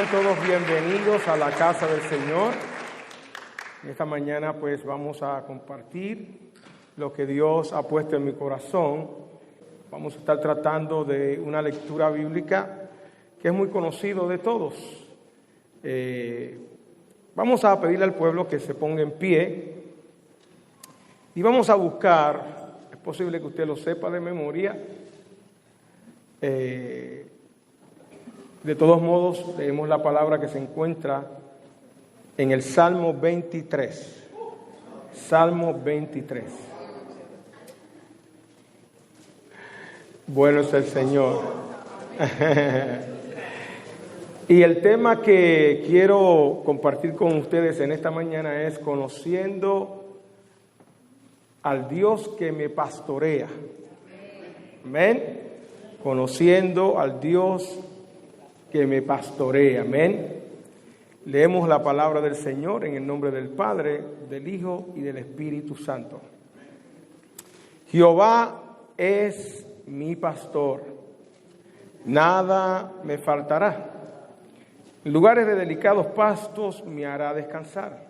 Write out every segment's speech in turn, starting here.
Sean todos bienvenidos a la casa del Señor. Esta mañana pues vamos a compartir lo que Dios ha puesto en mi corazón. Vamos a estar tratando de una lectura bíblica que es muy conocido de todos. Vamos a pedirle al pueblo que se ponga en pie y vamos a buscar, es posible que usted lo sepa de memoria, de todos modos, leemos la palabra que se encuentra en el Salmo 23. Salmo 23. Bueno es el Señor. Y el tema que quiero compartir con ustedes en esta mañana es conociendo al Dios que me pastorea. Amén. Conociendo al Dios que me pastorea. Amén. Leemos la palabra del Señor en el nombre del Padre, del Hijo y del Espíritu Santo. Jehová es mi pastor, nada me faltará. En lugares de delicados pastos me hará descansar.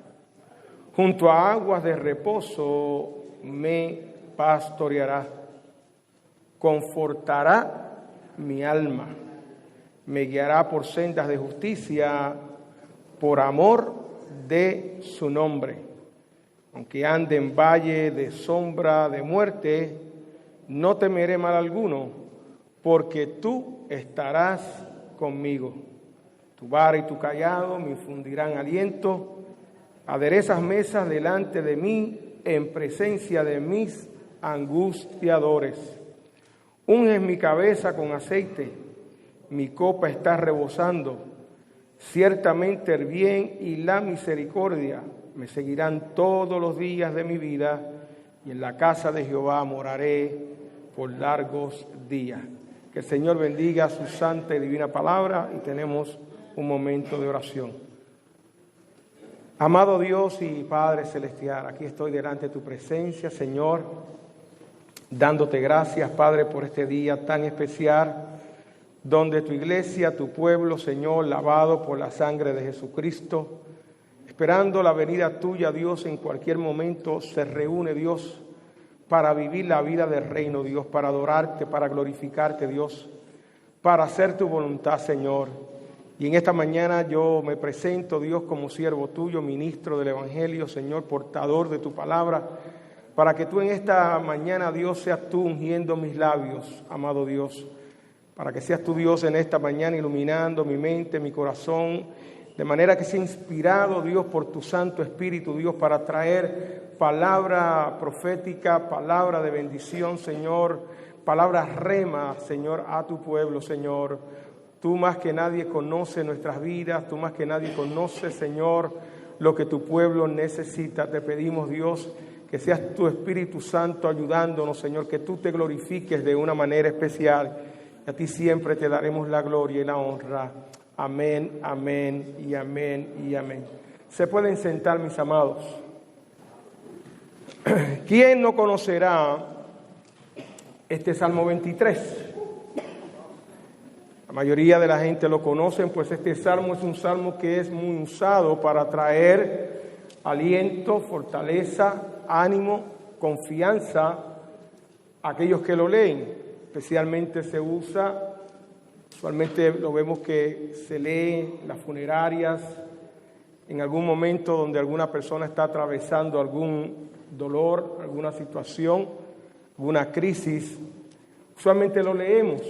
Junto a aguas de reposo me pastoreará. Confortará mi alma. Me guiará por sendas de justicia, por amor de su nombre. Aunque ande en valle de sombra de muerte, no temeré mal alguno, porque tú estarás conmigo. Tu vara y tu cayado me infundirán aliento. Aderezas mesas delante de mí, en presencia de mis angustiadores. Unges mi cabeza con aceite. Mi copa está rebosando. Ciertamente el bien y la misericordia me seguirán todos los días de mi vida, y en la casa de Jehová moraré por largos días. Que el Señor bendiga su santa y divina palabra, y tenemos un momento de oración. Amado Dios y Padre Celestial, aquí estoy delante de tu presencia, Señor, dándote gracias, Padre, por este día tan especial, donde tu iglesia, tu pueblo, Señor, lavado por la sangre de Jesucristo, esperando la venida tuya, Dios, en cualquier momento se reúne, Dios, para vivir la vida del reino, Dios, para adorarte, para glorificarte, Dios, para hacer tu voluntad, Señor. Y en esta mañana yo me presento, Dios, como siervo tuyo, ministro del Evangelio, Señor, portador de tu palabra, para que tú en esta mañana, Dios, seas tú ungiendo mis labios, amado Dios, para que seas tu Dios en esta mañana iluminando mi mente, mi corazón, de manera que sea inspirado, Dios, por tu Santo Espíritu, Dios, para traer palabra profética, palabra de bendición, Señor, palabra rema, Señor, a tu pueblo, Señor. Tú más que nadie conoces nuestras vidas, tú más que nadie conoces, Señor, lo que tu pueblo necesita. Te pedimos, Dios, que seas tu Espíritu Santo ayudándonos, Señor, que tú te glorifiques de una manera especial. A ti siempre te daremos la gloria y la honra. Amén, amén y amén y amén. Se pueden sentar, mis amados. ¿Quién no conocerá este Salmo 23? La mayoría de la gente lo conocen, pues este salmo es un salmo que es muy usado para traer aliento, fortaleza, ánimo, confianza a aquellos que lo leen. Especialmente se usa, usualmente lo vemos que se lee en las funerarias, en algún momento donde alguna persona está atravesando algún dolor, alguna situación, alguna crisis. Usualmente lo leemos.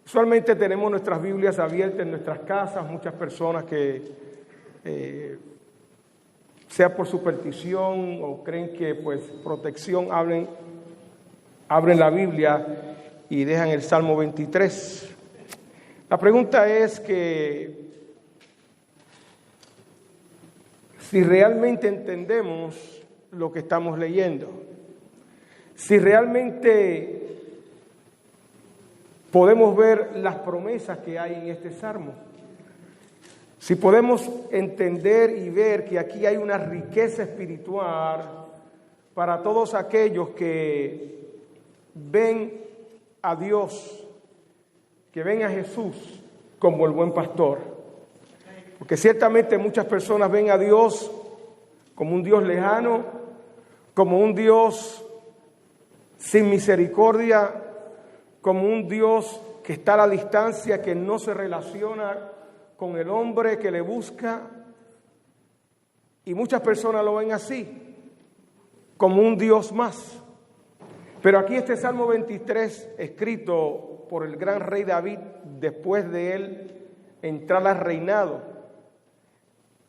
Usualmente tenemos nuestras Biblias abiertas en nuestras casas, muchas personas que, sea por superstición o creen que pues protección, abren la Biblia y dejan el Salmo 23. La pregunta es que si realmente entendemos lo que estamos leyendo, si realmente podemos ver las promesas que hay en este salmo, si podemos entender y ver que aquí hay una riqueza espiritual para todos aquellos que ven a Dios, que ven a Jesús como el buen pastor. Porque ciertamente muchas personas ven a Dios como un Dios lejano, como un Dios sin misericordia, como un Dios que está a la distancia, que no se relaciona con el hombre que le busca. Y muchas personas lo ven así, como un Dios más. Pero aquí este Salmo 23, escrito por el gran rey David, después de él entrar al reinado,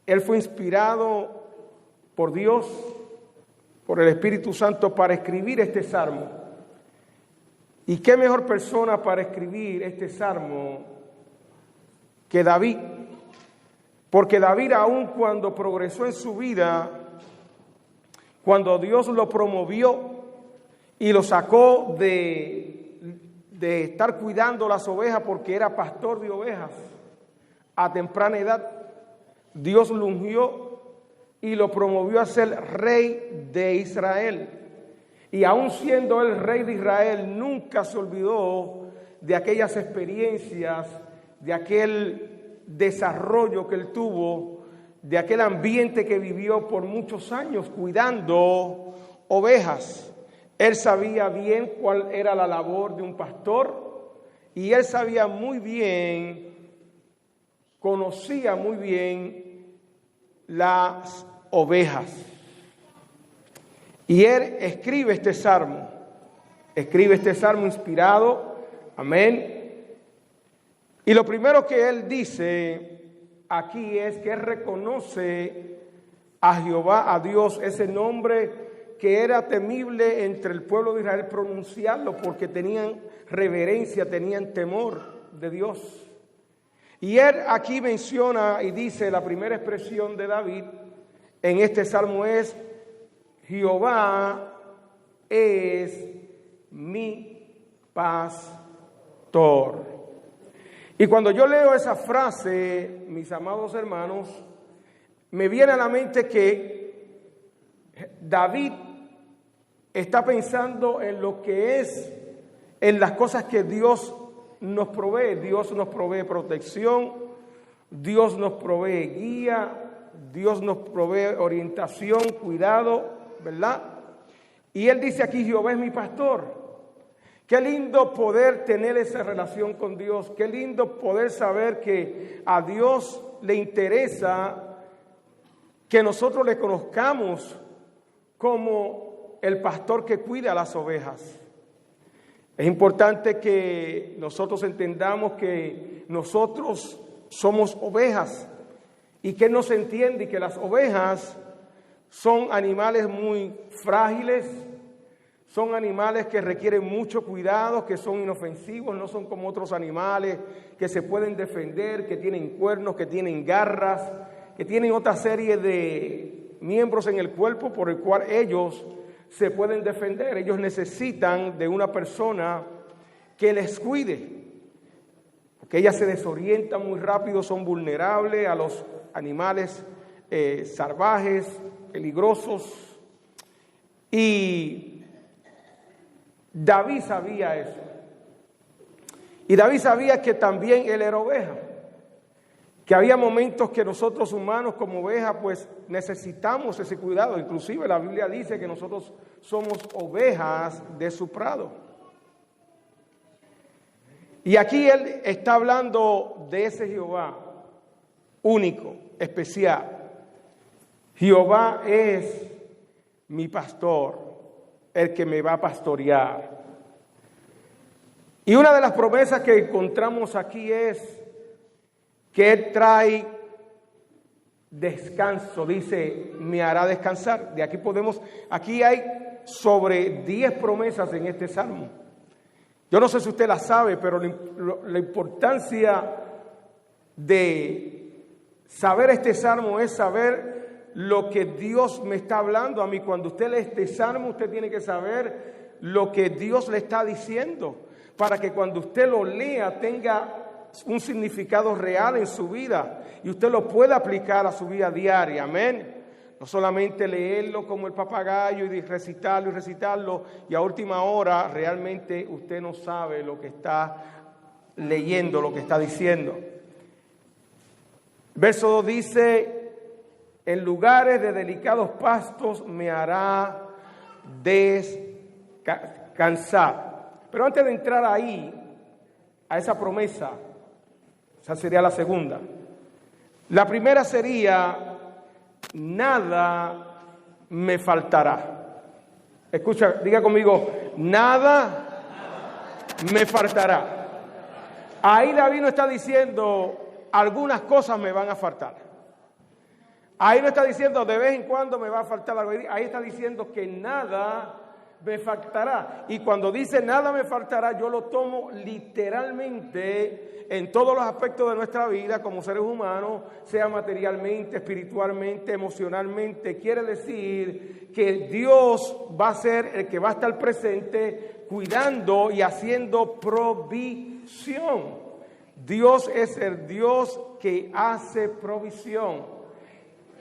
él fue inspirado por Dios, por el Espíritu Santo, para escribir este Salmo. ¿Y qué mejor persona para escribir este Salmo que David? Porque David, aun cuando progresó en su vida, cuando Dios lo promovió y lo sacó de estar cuidando las ovejas, porque era pastor de ovejas a temprana edad, Dios lo ungió y lo promovió a ser rey de Israel. Y aun siendo él rey de Israel, nunca se olvidó de aquellas experiencias, de aquel desarrollo que él tuvo, de aquel ambiente que vivió por muchos años cuidando ovejas. Él sabía bien cuál era la labor de un pastor y él sabía muy bien, conocía muy bien las ovejas. Y él escribe este salmo inspirado, amén. Y lo primero que él dice aquí es que él reconoce a Jehová, a Dios, ese nombre que era temible entre el pueblo de Israel pronunciarlo, porque tenían reverencia, tenían temor de Dios. Y él aquí menciona y dice, la primera expresión de David en este salmo es: Jehová es mi pastor. Y cuando yo leo esa frase, mis amados hermanos, me viene a la mente que David está pensando en lo que es, en las cosas que Dios nos provee. Dios nos provee protección, Dios nos provee guía, Dios nos provee orientación, cuidado, ¿verdad? Y él dice aquí: Jehová es mi pastor. Qué lindo poder tener esa relación con Dios. Qué lindo poder saber que a Dios le interesa que nosotros le conozcamos como el pastor que cuida a las ovejas. Es importante que nosotros entendamos que nosotros somos ovejas y que no se entiende que las ovejas son animales muy frágiles, son animales que requieren mucho cuidado, que son inofensivos, no son como otros animales que se pueden defender, que tienen cuernos, que tienen garras, que tienen otra serie de miembros en el cuerpo por el cual ellos se pueden defender. Ellos necesitan de una persona que les cuide, porque ellas se desorientan muy rápido, son vulnerables a los animales salvajes, peligrosos. Y David sabía eso. Y David sabía que también él era oveja, que había momentos que nosotros humanos como ovejas pues necesitamos ese cuidado. Inclusive la Biblia dice que nosotros somos ovejas de su prado. Y aquí él está hablando de ese Jehová único, especial. Jehová es mi pastor, el que me va a pastorear. Y una de las promesas que encontramos aquí es que él trae descanso. Dice: me hará descansar. De aquí hay sobre 10 promesas en este salmo. Yo no sé si usted la sabe, pero la importancia de saber este salmo es saber lo que Dios me está hablando a mí. Cuando usted lee este salmo, usted tiene que saber lo que Dios le está diciendo, para que cuando usted lo lea tenga un significado real en su vida y usted lo pueda aplicar a su vida diaria. Amén. No solamente leerlo como el papagayo y recitarlo y a última hora realmente usted no sabe lo que está leyendo, lo que está diciendo. Verso 2 dice, en lugares de delicados pastos me hará descansar. Pero antes de entrar ahí, a esa promesa, esa sería la segunda. La primera sería, nada me faltará. Escucha, diga conmigo, nada me faltará. Ahí David no está diciendo, algunas cosas me van a faltar. Ahí no está diciendo, de vez en cuando me va a faltar algo. Ahí está diciendo que nada me faltará. Y cuando dice nada me faltará, yo lo tomo literalmente en todos los aspectos de nuestra vida como seres humanos, sea materialmente, espiritualmente, emocionalmente. Quiere decir que Dios va a ser el que va a estar presente, cuidando y haciendo provisión. Dios es el Dios que hace provisión.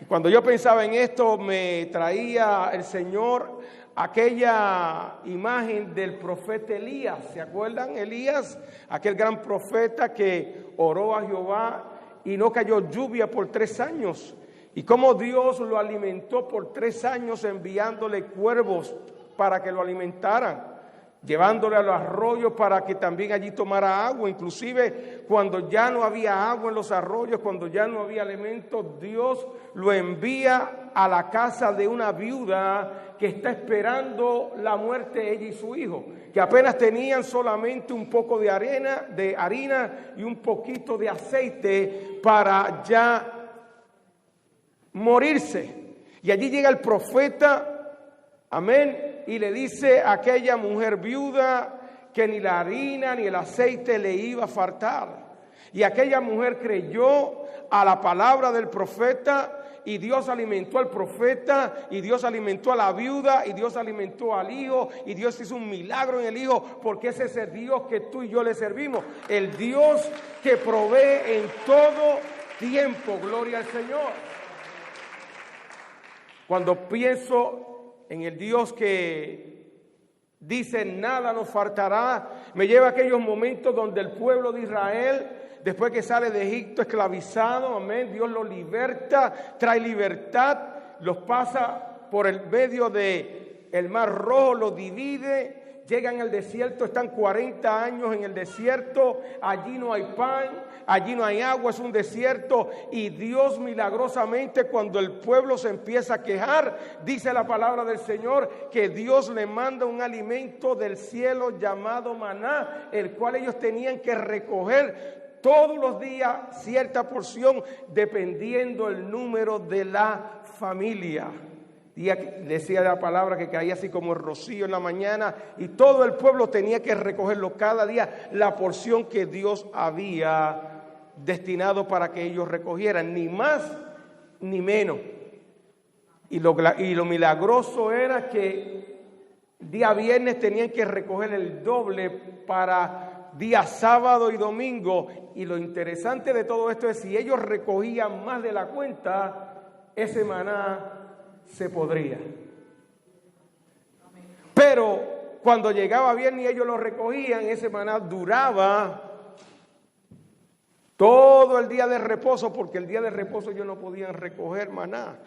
Y cuando yo pensaba en esto, me traía el Señor aquella imagen del profeta Elías. ¿Se acuerdan? Elías, aquel gran profeta que oró a Jehová y no cayó lluvia por 3 años. Y cómo Dios lo alimentó por 3 años enviándole cuervos para que lo alimentaran, llevándole a los arroyos para que también allí tomara agua. Inclusive cuando ya no había agua en los arroyos, cuando ya no había alimentos, Dios lo envía a la casa de una viuda que está esperando la muerte de ella y su hijo, que apenas tenían solamente un poco de harina y un poquito de aceite para ya morirse. Y allí llega el profeta, amén, y le dice a aquella mujer viuda que ni la harina ni el aceite le iba a faltar. Y aquella mujer creyó a la palabra del profeta, y Dios alimentó al profeta, y Dios alimentó a la viuda, y Dios alimentó al hijo, y Dios hizo un milagro en el hijo, porque ese es el Dios que tú y yo le servimos, el Dios que provee en todo tiempo. Gloria al Señor. Cuando pienso en el Dios que dice nada nos faltará, me lleva a aquellos momentos donde el pueblo de Israel, después que sale de Egipto esclavizado, amén, Dios los liberta, trae libertad, los pasa por el medio del Mar Rojo, los divide, llegan al desierto, están 40 años en el desierto, allí no hay pan, allí no hay agua, es un desierto, y Dios milagrosamente, cuando el pueblo se empieza a quejar, dice la palabra del Señor que Dios le manda un alimento del cielo llamado maná, el cual ellos tenían que recoger todos los días cierta porción dependiendo el número de la familia. Decía la palabra que caía así como el rocío en la mañana, y todo el pueblo tenía que recogerlo cada día, la porción que Dios había destinado para que ellos recogieran, ni más ni menos. Y lo milagroso era que día viernes tenían que recoger el doble para día sábado y domingo. Y lo interesante de todo esto es, si ellos recogían más de la cuenta, ese maná se podría. Pero cuando llegaba viernes y ellos lo recogían, ese maná duraba todo el día de reposo, porque el día de reposo ellos no podían recoger maná,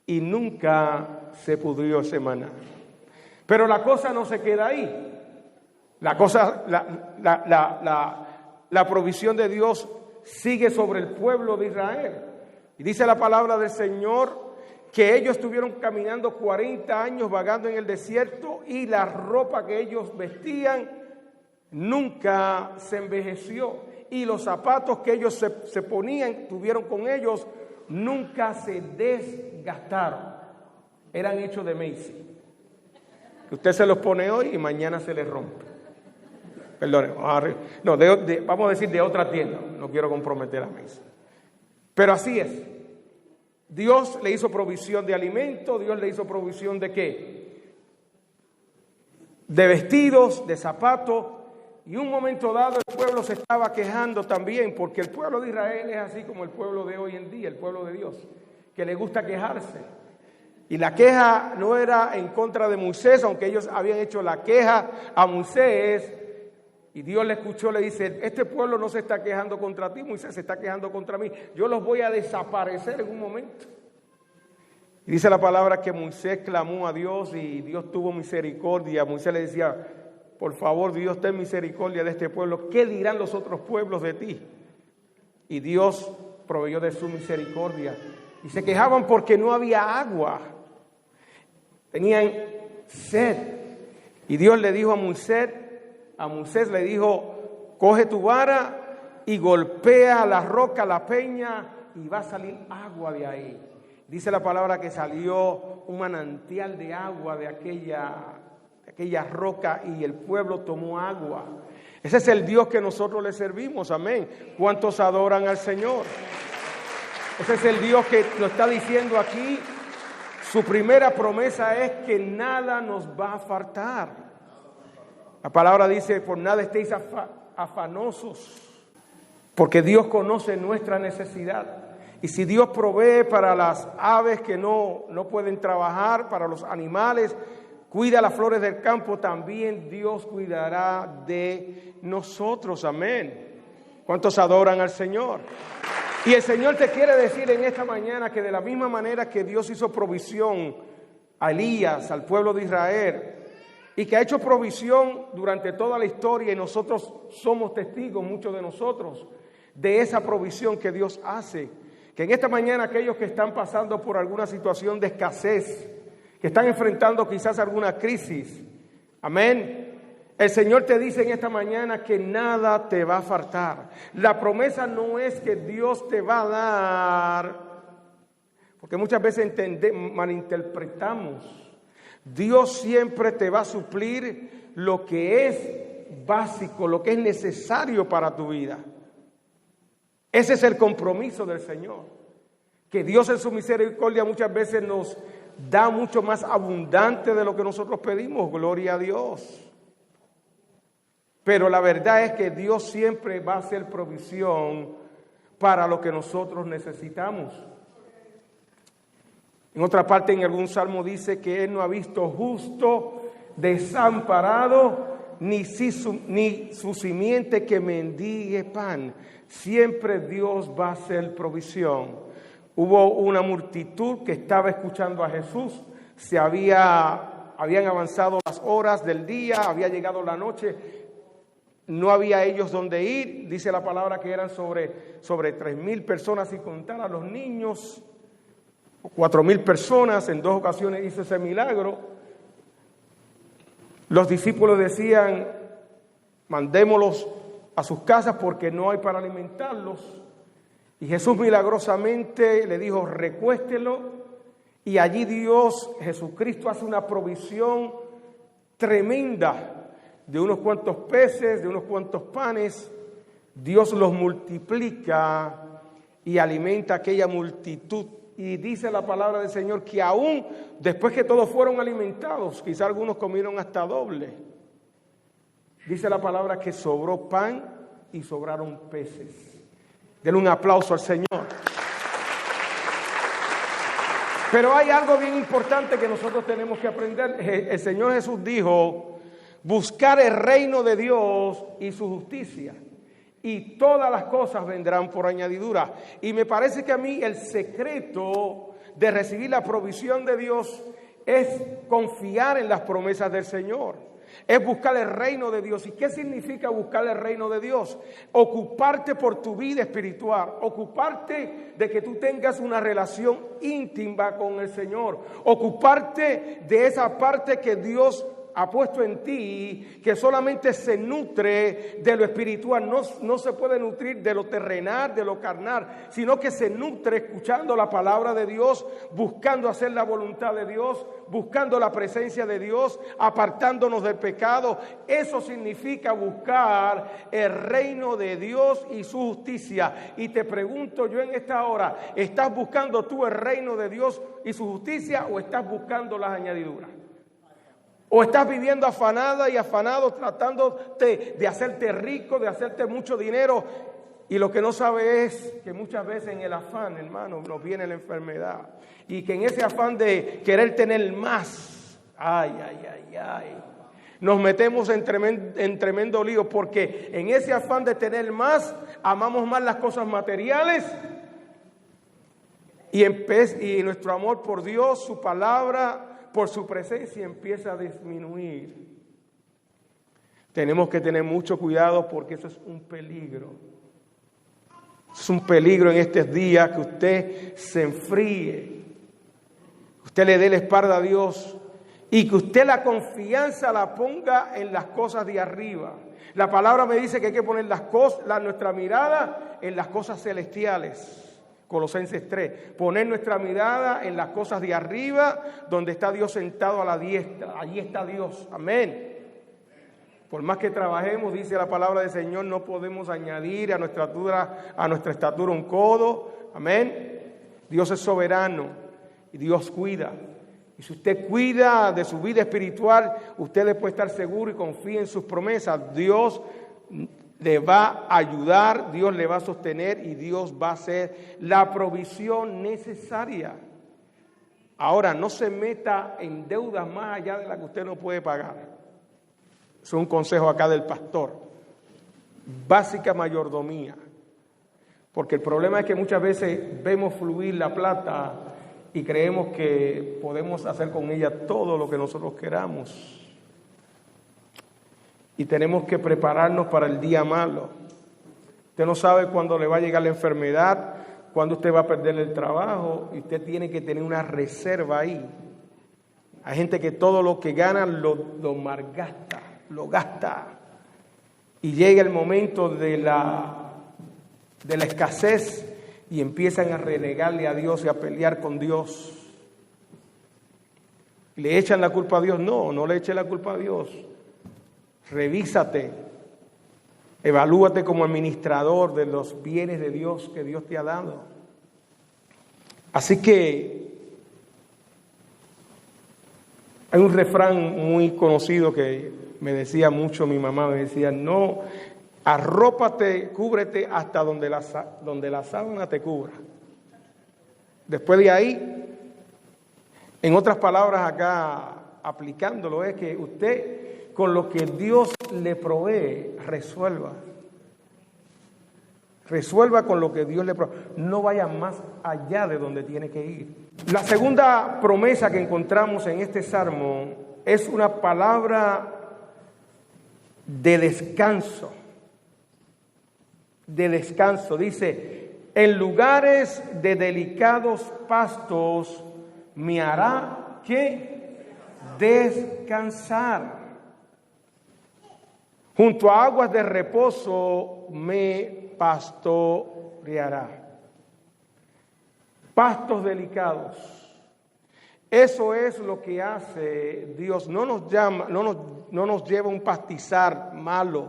y nunca se pudrió ese maná. Pero la cosa no se queda ahí. La provisión de Dios sigue sobre el pueblo de Israel. Y dice la palabra del Señor que ellos estuvieron caminando 40 años vagando en el desierto, y la ropa que ellos vestían nunca se envejeció, y los zapatos que ellos se ponían, tuvieron con ellos, nunca se desgastaron. Eran hechos de Macy, que usted se los pone hoy y mañana se les rompe. Perdón, vamos a decir de otra tienda, no quiero comprometer a Macy. Pero así es. Dios le hizo provisión de alimento, Dios le hizo provisión de ¿qué? De vestidos, de zapatos. Y un momento dado el pueblo se estaba quejando también, porque el pueblo de Israel es así como el pueblo de hoy en día, el pueblo de Dios, que le gusta quejarse. Y la queja no era en contra de Moisés, aunque ellos habían hecho la queja a Moisés, Y Dios le escuchó, le dice, este pueblo no se está quejando contra ti, Moisés, se está quejando contra mí. Yo los voy a desaparecer en un momento. Y dice la palabra que Moisés clamó a Dios y Dios tuvo misericordia. Moisés le decía, por favor, Dios, ten misericordia de este pueblo. ¿Qué dirán los otros pueblos de ti? Y Dios proveyó de su misericordia. Y se quejaban porque no había agua. Tenían sed. Y Dios le dijo a Moisés le dijo, coge tu vara y golpea la roca, la peña, y va a salir agua de ahí. Dice la palabra que salió un manantial de agua de aquella roca y el pueblo tomó agua. Ese es el Dios que nosotros le servimos, amén. ¿Cuántos adoran al Señor? Ese es el Dios que lo está diciendo aquí. Su primera promesa es que nada nos va a faltar. La palabra dice, por nada estéis afanosos, porque Dios conoce nuestra necesidad. Y si Dios provee para las aves que no pueden trabajar, para los animales, cuida las flores del campo, también Dios cuidará de nosotros, amén. ¿Cuántos adoran al Señor? Y el Señor te quiere decir en esta mañana que de la misma manera que Dios hizo provisión a Elías, al pueblo de Israel, y que ha hecho provisión durante toda la historia, y nosotros somos testigos, muchos de nosotros, de esa provisión que Dios hace. Que en esta mañana aquellos que están pasando por alguna situación de escasez, que están enfrentando quizás alguna crisis, amén, el Señor te dice en esta mañana que nada te va a faltar. La promesa no es que Dios te va a dar, porque muchas veces malinterpretamos. Dios siempre te va a suplir lo que es básico, lo que es necesario para tu vida. Ese es el compromiso del Señor. Que Dios en su misericordia muchas veces nos da mucho más abundante de lo que nosotros pedimos. Gloria a Dios. Pero la verdad es que Dios siempre va a hacer provisión para lo que nosotros necesitamos. En otra parte, en algún salmo dice que Él no ha visto justo desamparado, ni su simiente que mendigue pan. Siempre Dios va a hacer provisión. Hubo una multitud que estaba escuchando a Jesús. Habían avanzado las horas del día, había llegado la noche. No había ellos donde ir. Dice la palabra que eran sobre 3,000 personas y contar a los niños. 4,000 personas, en 2 ocasiones hizo ese milagro. Los discípulos decían, mandémoslos a sus casas porque no hay para alimentarlos. Y Jesús milagrosamente le dijo, recuéstelo. Y allí Jesucristo hace una provisión tremenda de unos cuantos peces, de unos cuantos panes. Dios los multiplica y alimenta a aquella multitud. Y dice la palabra del Señor que aún después que todos fueron alimentados, quizá algunos comieron hasta doble. Dice la palabra que sobró pan y sobraron peces. Denle un aplauso al Señor. Pero hay algo bien importante que nosotros tenemos que aprender. El Señor Jesús dijo, buscar el reino de Dios y su justicia, y todas las cosas vendrán por añadidura. Y me parece que a mí el secreto de recibir la provisión de Dios es confiar en las promesas del Señor. Es buscar el reino de Dios. ¿Y qué significa buscar el reino de Dios? Ocuparte por tu vida espiritual. Ocuparte de que tú tengas una relación íntima con el Señor. Ocuparte de esa parte que Dios ha puesto en ti, que solamente se nutre de lo espiritual, no se puede nutrir de lo terrenal, de lo carnal, sino que se nutre escuchando la palabra de Dios, buscando hacer la voluntad de Dios, buscando la presencia de Dios, apartándonos del pecado. Eso significa buscar el reino de Dios y su justicia. Y te pregunto yo en esta hora, ¿estás buscando tú el reino de Dios y su justicia o estás buscando las añadiduras? ¿O estás viviendo afanada y afanado tratando de hacerte rico, de hacerte mucho dinero? Y lo que no sabe es que muchas veces en el afán, hermano, nos viene la enfermedad. Y que en ese afán de querer tener más, nos metemos en tremendo lío, porque en ese afán de tener más, amamos más las cosas materiales y nuestro amor por Dios, su palabra, por su presencia empieza a disminuir. Tenemos que tener mucho cuidado porque eso es un peligro. Es un peligro en estos días que usted se enfríe, que usted le dé la espalda a Dios y que usted la confianza la ponga en las cosas de arriba. La palabra me dice que hay que poner nuestra mirada en las cosas celestiales. Colosenses 3, poner nuestra mirada en las cosas de arriba, donde está Dios sentado a la diestra. Allí está Dios, amén. Por más que trabajemos, dice la palabra del Señor, no podemos añadir a nuestra estatura un codo, amén. Dios es soberano y Dios cuida. Y si usted cuida de su vida espiritual, usted puede estar seguro y confía en sus promesas. Dios le va a ayudar, Dios le va a sostener y Dios va a hacer la provisión necesaria. Ahora, no se meta en deudas más allá de la que usted no puede pagar. Es un consejo acá del pastor. Básica mayordomía. Porque el problema es que muchas veces vemos fluir la plata y creemos que podemos hacer con ella todo lo que nosotros queramos. Y tenemos que prepararnos para el día malo. Usted no sabe cuándo le va a llegar la enfermedad, cuándo usted va a perder el trabajo, y usted tiene que tener una reserva ahí. Hay gente que todo lo que gana lo malgasta, lo gasta. Y llega el momento de la escasez y empiezan a renegarle a Dios y a pelear con Dios. ¿Le echan la culpa a Dios? No, no le eche la culpa a Dios. Revísate, evalúate como administrador de los bienes de Dios que Dios te ha dado. Así que hay un refrán muy conocido que me decía mucho mi mamá, me decía, no, arrópate, cúbrete hasta donde la sábana te cubra. Después de ahí, en otras palabras acá, aplicándolo, es que usted con lo que Dios le provee, resuelva. Resuelva con lo que Dios le provee. No vaya más allá de donde tiene que ir. La segunda promesa que encontramos en este salmo es una palabra de descanso. De descanso. Dice, en lugares de delicados pastos me hará ¿qué? Descansar. Junto a aguas de reposo me pastoreará. Pastos delicados. Eso es lo que hace Dios. No nos lleva a un pastizar malo,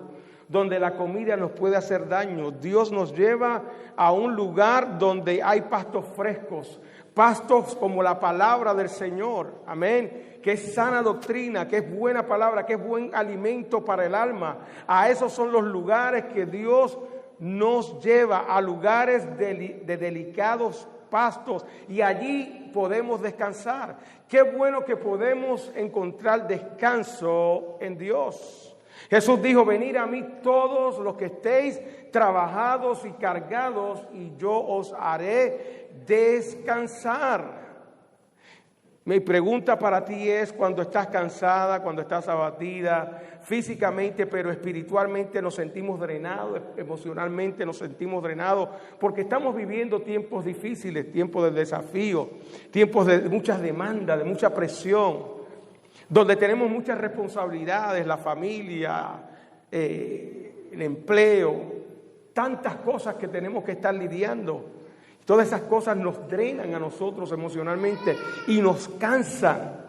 donde la comida nos puede hacer daño. Dios nos lleva a un lugar donde hay pastos frescos, pastos como la palabra del Señor, amén, que es sana doctrina, que es buena palabra, que es buen alimento para el alma. A esos son los lugares que Dios nos lleva, a lugares de delicados pastos, y allí podemos descansar. Qué bueno que podemos encontrar descanso en Dios. Jesús dijo, venid a mí todos los que estéis trabajados y cargados, y yo os haré descansar. Mi pregunta para ti es, cuando estás cansada, cuando estás abatida, físicamente, pero espiritualmente nos sentimos drenados, emocionalmente nos sentimos drenados, porque estamos viviendo tiempos difíciles, tiempos de desafío, tiempos de muchas demandas, de mucha presión, donde tenemos muchas responsabilidades, la familia, el empleo, tantas cosas que tenemos que estar lidiando. Todas esas cosas nos drenan a nosotros emocionalmente y nos cansan.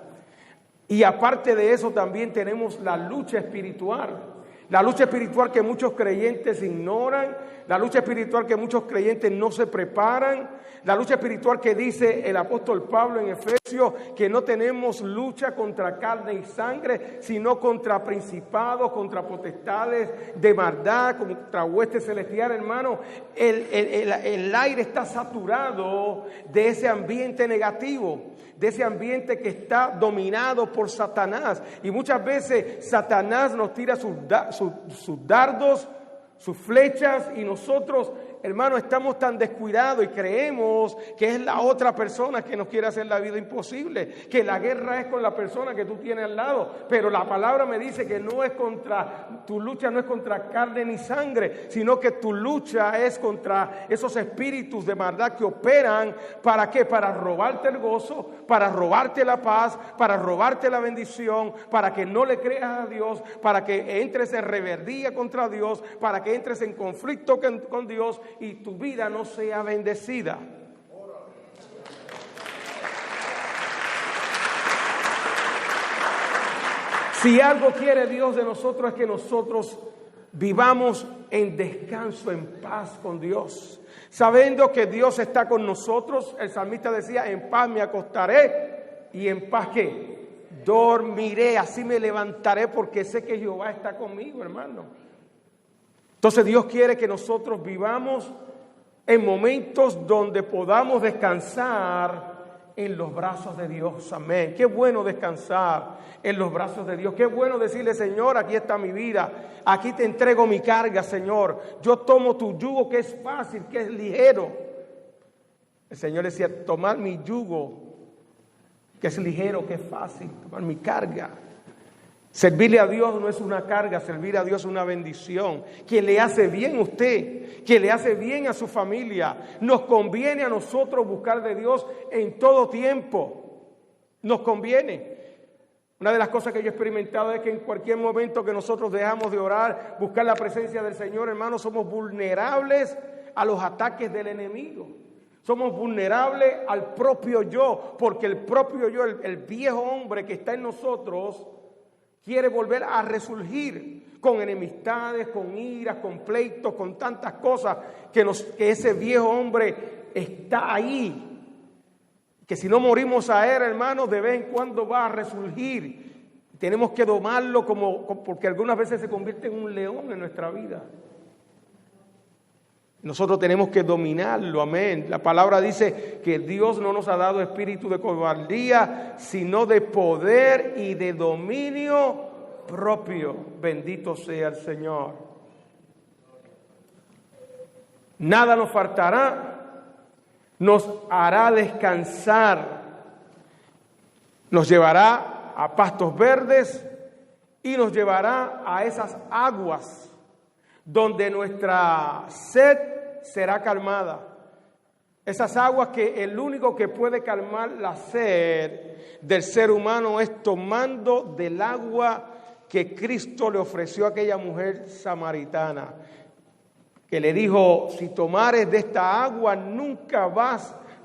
Y aparte de eso también tenemos la lucha espiritual. La lucha espiritual que muchos creyentes ignoran, la lucha espiritual que muchos creyentes no se preparan, la lucha espiritual que dice el apóstol Pablo en Efesios, que no tenemos lucha contra carne y sangre, sino contra principados, contra potestades de maldad, contra huestes celestiales, hermano. El aire está saturado de ese ambiente negativo. de ese ambiente que está dominado por Satanás. Y muchas veces Satanás nos tira sus dardos, sus flechas, y nosotros, hermanos, estamos tan descuidados y creemos que es la otra persona que nos quiere hacer la vida imposible, que la guerra es con la persona que tú tienes al lado. Pero la palabra me dice que tu lucha no es contra carne ni sangre, sino que tu lucha es contra esos espíritus de maldad que operan. ¿Para qué? Para robarte el gozo, para robarte la paz, para robarte la bendición, para que no le creas a Dios, para que entres en rebeldía contra Dios, para que entres en conflicto con Dios y tu vida no sea bendecida. Si algo quiere Dios de nosotros es que nosotros vivamos en descanso, en paz con Dios, sabiendo que Dios está con nosotros. El salmista decía: en paz me acostaré y en paz ¿qué? Dormiré, así me levantaré, porque sé que Jehová está conmigo, hermano. Entonces Dios quiere que nosotros vivamos en momentos donde podamos descansar en los brazos de Dios. Amén. Qué bueno descansar en los brazos de Dios. Qué bueno decirle: Señor, aquí está mi vida, aquí te entrego mi carga, Señor. Yo tomo tu yugo, que es fácil, que es ligero. El Señor decía: tomar mi yugo, que es ligero, que es fácil, tomar mi carga. Servirle a Dios no es una carga, servir a Dios es una bendición que le hace bien a usted, que le hace bien a su familia. Nos conviene a nosotros buscar de Dios en todo tiempo. Nos conviene. Una de las cosas que yo he experimentado es que en cualquier momento que nosotros dejamos de orar, buscar la presencia del Señor, hermanos, somos vulnerables a los ataques del enemigo. Somos vulnerables al propio yo, porque el propio yo, el viejo hombre que está en nosotros, quiere volver a resurgir con enemistades, con iras, con pleitos, con tantas cosas que ese viejo hombre está ahí. Que si no morimos a él, hermanos, de vez en cuando va a resurgir. Tenemos que domarlo porque algunas veces se convierte en un león en nuestra vida. Nosotros tenemos que dominarlo, amén. La palabra dice que Dios no nos ha dado espíritu de cobardía, sino de poder y de dominio propio. Bendito sea el Señor. Nada nos faltará, nos hará descansar, nos llevará a pastos verdes y nos llevará a esas aguas donde nuestra sed será calmada. Esas aguas que el único que puede calmar la sed del ser humano es tomando del agua que Cristo le ofreció a aquella mujer samaritana, que le dijo: si tomares de esta agua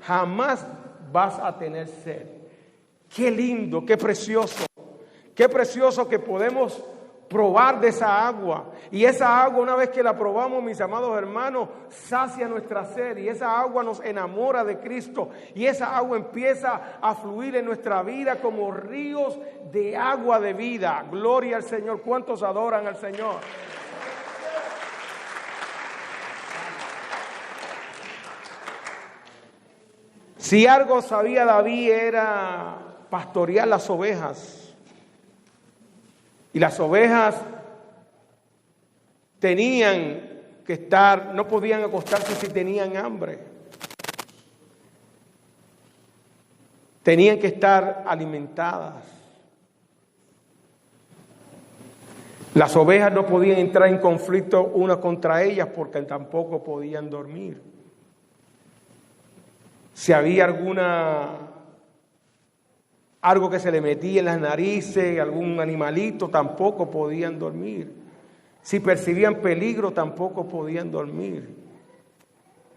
jamás vas a tener sed. Qué lindo, qué precioso que podemos probar de esa agua. Y esa agua, una vez que la probamos, mis amados hermanos, sacia nuestra sed, y esa agua nos enamora de Cristo, y esa agua empieza a fluir en nuestra vida como ríos de agua de vida. Gloria al Señor. ¿Cuántos adoran al Señor? Si algo sabía David era pastorear las ovejas. Y las ovejas tenían que estar, no podían acostarse si tenían hambre. Tenían que estar alimentadas. Las ovejas no podían entrar en conflicto unas contra ellas porque tampoco podían dormir. Si había algo que se le metía en las narices, algún animalito, tampoco podían dormir. Si percibían peligro, tampoco podían dormir.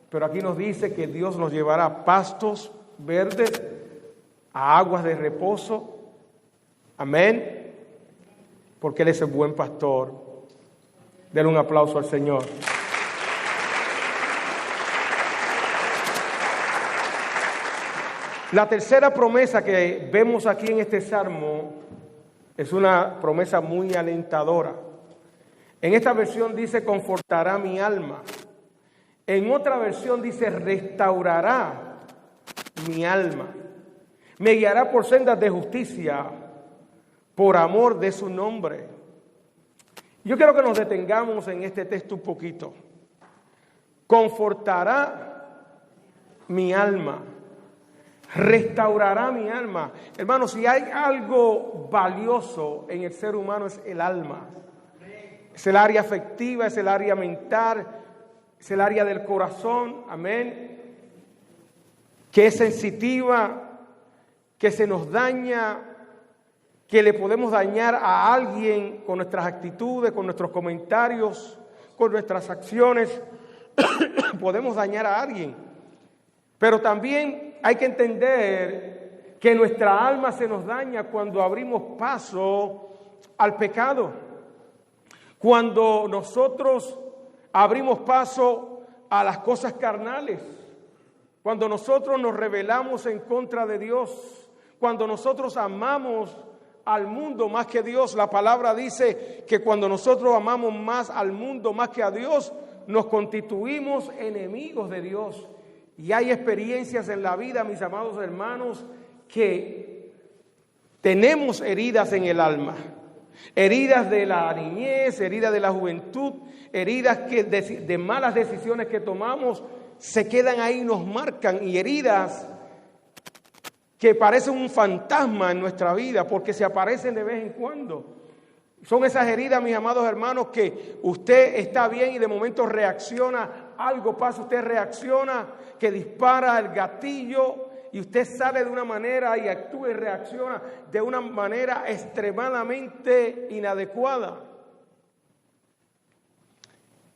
Pero aquí nos dice que Dios nos llevará a pastos verdes, a aguas de reposo. Amén. Porque Él es el buen pastor. Denle un aplauso al Señor. La tercera promesa que vemos aquí en este salmo es una promesa muy alentadora. En esta versión dice: confortará mi alma. En otra versión dice: restaurará mi alma. Me guiará por sendas de justicia, por amor de su nombre. Yo quiero que nos detengamos en este texto un poquito. Confortará mi alma, restaurará mi alma. Hermanos, si hay algo valioso en el ser humano es el alma. Es el área afectiva, es el área mental, es el área del corazón, amén, que es sensitiva, que se nos daña, que le podemos dañar a alguien con nuestras actitudes, con nuestros comentarios, con nuestras acciones. Podemos dañar a alguien. Pero también hay que entender que nuestra alma se nos daña cuando abrimos paso al pecado. Cuando nosotros abrimos paso a las cosas carnales. Cuando nosotros nos rebelamos en contra de Dios. Cuando nosotros amamos al mundo más que Dios. La palabra dice que cuando nosotros amamos más al mundo más que a Dios, nos constituimos enemigos de Dios. Y hay experiencias en la vida, mis amados hermanos, que tenemos heridas en el alma. Heridas de la niñez, heridas de la juventud, heridas que de malas decisiones que tomamos, se quedan ahí, nos marcan, y heridas que parecen un fantasma en nuestra vida porque se aparecen de vez en cuando. Son esas heridas, mis amados hermanos, que usted está bien y de momento reacciona, algo pasa, usted reacciona, que dispara el gatillo y usted sale de una manera y actúa y reacciona de una manera extremadamente inadecuada.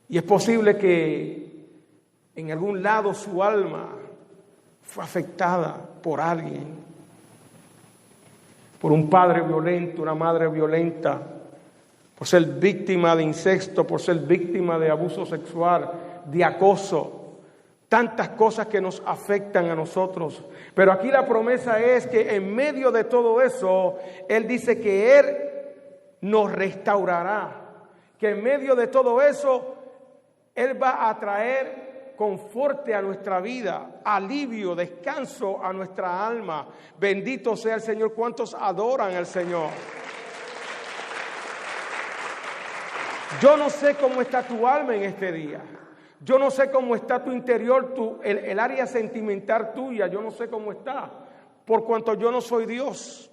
Y es posible que en algún lado su alma fue afectada por alguien, por un padre violento, una madre violenta, por ser víctima de incesto, por ser víctima de abuso sexual, de acoso, tantas cosas que nos afectan a nosotros. Pero aquí la promesa es que en medio de todo eso, Él dice que Él nos restaurará, que en medio de todo eso, Él va a traer conforte a nuestra vida, alivio, descanso a nuestra alma. Bendito sea el Señor. ¿Cuántos adoran al Señor? Yo no sé cómo está tu alma en este día. Yo no sé cómo está tu interior, el área sentimental tuya. Yo no sé cómo está, por cuanto yo no soy Dios.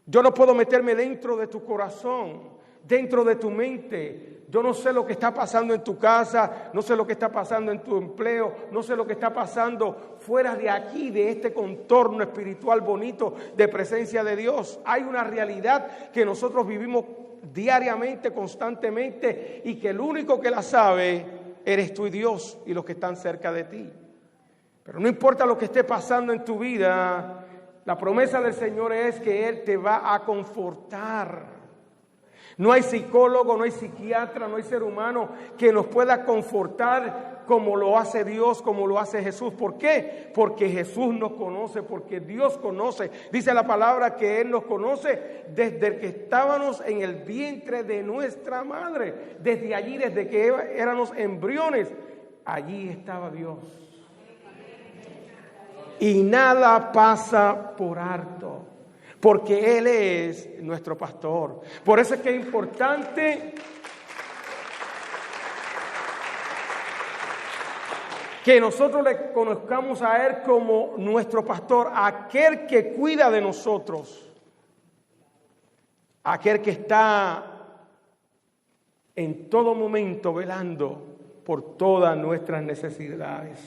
Yo no puedo meterme dentro de tu corazón, dentro de tu mente. Yo no sé lo que está pasando en tu casa, no sé lo que está pasando en tu empleo, no sé lo que está pasando fuera de aquí, de este contorno espiritual bonito de presencia de Dios. Hay una realidad que nosotros vivimos diariamente, constantemente, y que el único que la sabe eres tú y Dios y los que están cerca de ti. Pero no importa lo que esté pasando en tu vida, la promesa del Señor es que Él te va a confortar. No hay psicólogo, no hay psiquiatra, no hay ser humano que nos pueda confortar como lo hace Dios, como lo hace Jesús. ¿Por qué? Porque Jesús nos conoce, porque Dios conoce. Dice la palabra que Él nos conoce desde que estábamos en el vientre de nuestra madre. Desde allí, desde que éramos embriones, allí estaba Dios. Y nada pasa por alto, porque Él es nuestro pastor. Por eso es que es importante que nosotros le conozcamos a Él como nuestro pastor, aquel que cuida de nosotros, aquel que está en todo momento velando por todas nuestras necesidades.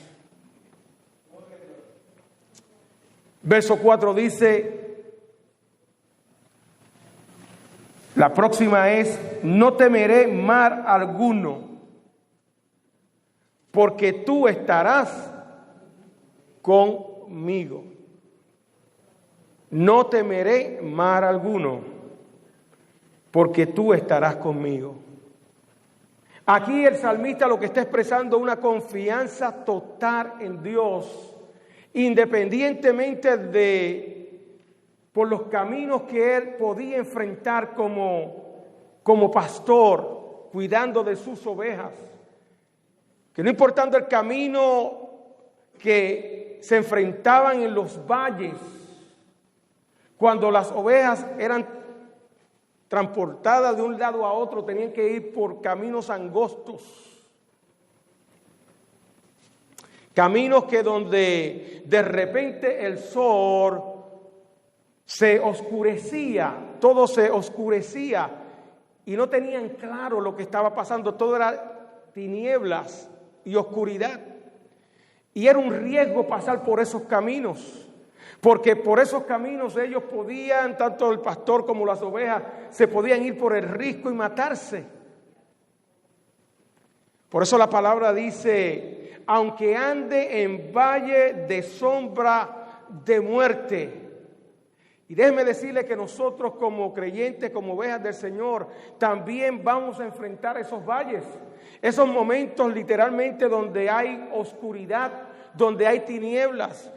Verso 4 dice, la próxima es, no temeré mal alguno, porque tú estarás conmigo. No temeré mal alguno, porque tú estarás conmigo. Aquí el salmista lo que está expresando es una confianza total en Dios, independientemente por los caminos que él podía enfrentar como pastor, cuidando de sus ovejas. Que no importando el camino que se enfrentaban en los valles, Cuando las ovejas eran transportadas de un lado a otro, tenían que ir por caminos angostos. Caminos que donde de repente el sol se oscurecía, todo se oscurecía y no tenían claro lo que estaba pasando, todo era tinieblas y oscuridad. Y era un riesgo pasar por esos caminos, porque por esos caminos ellos podían, tanto el pastor como las ovejas, se podían ir por el risco y matarse. Por eso la palabra dice: aunque ande en valle de sombra de muerte. Y déjeme decirle que nosotros como creyentes, como ovejas del Señor, también vamos a enfrentar esos valles. Esos momentos literalmente donde hay oscuridad, donde hay tinieblas,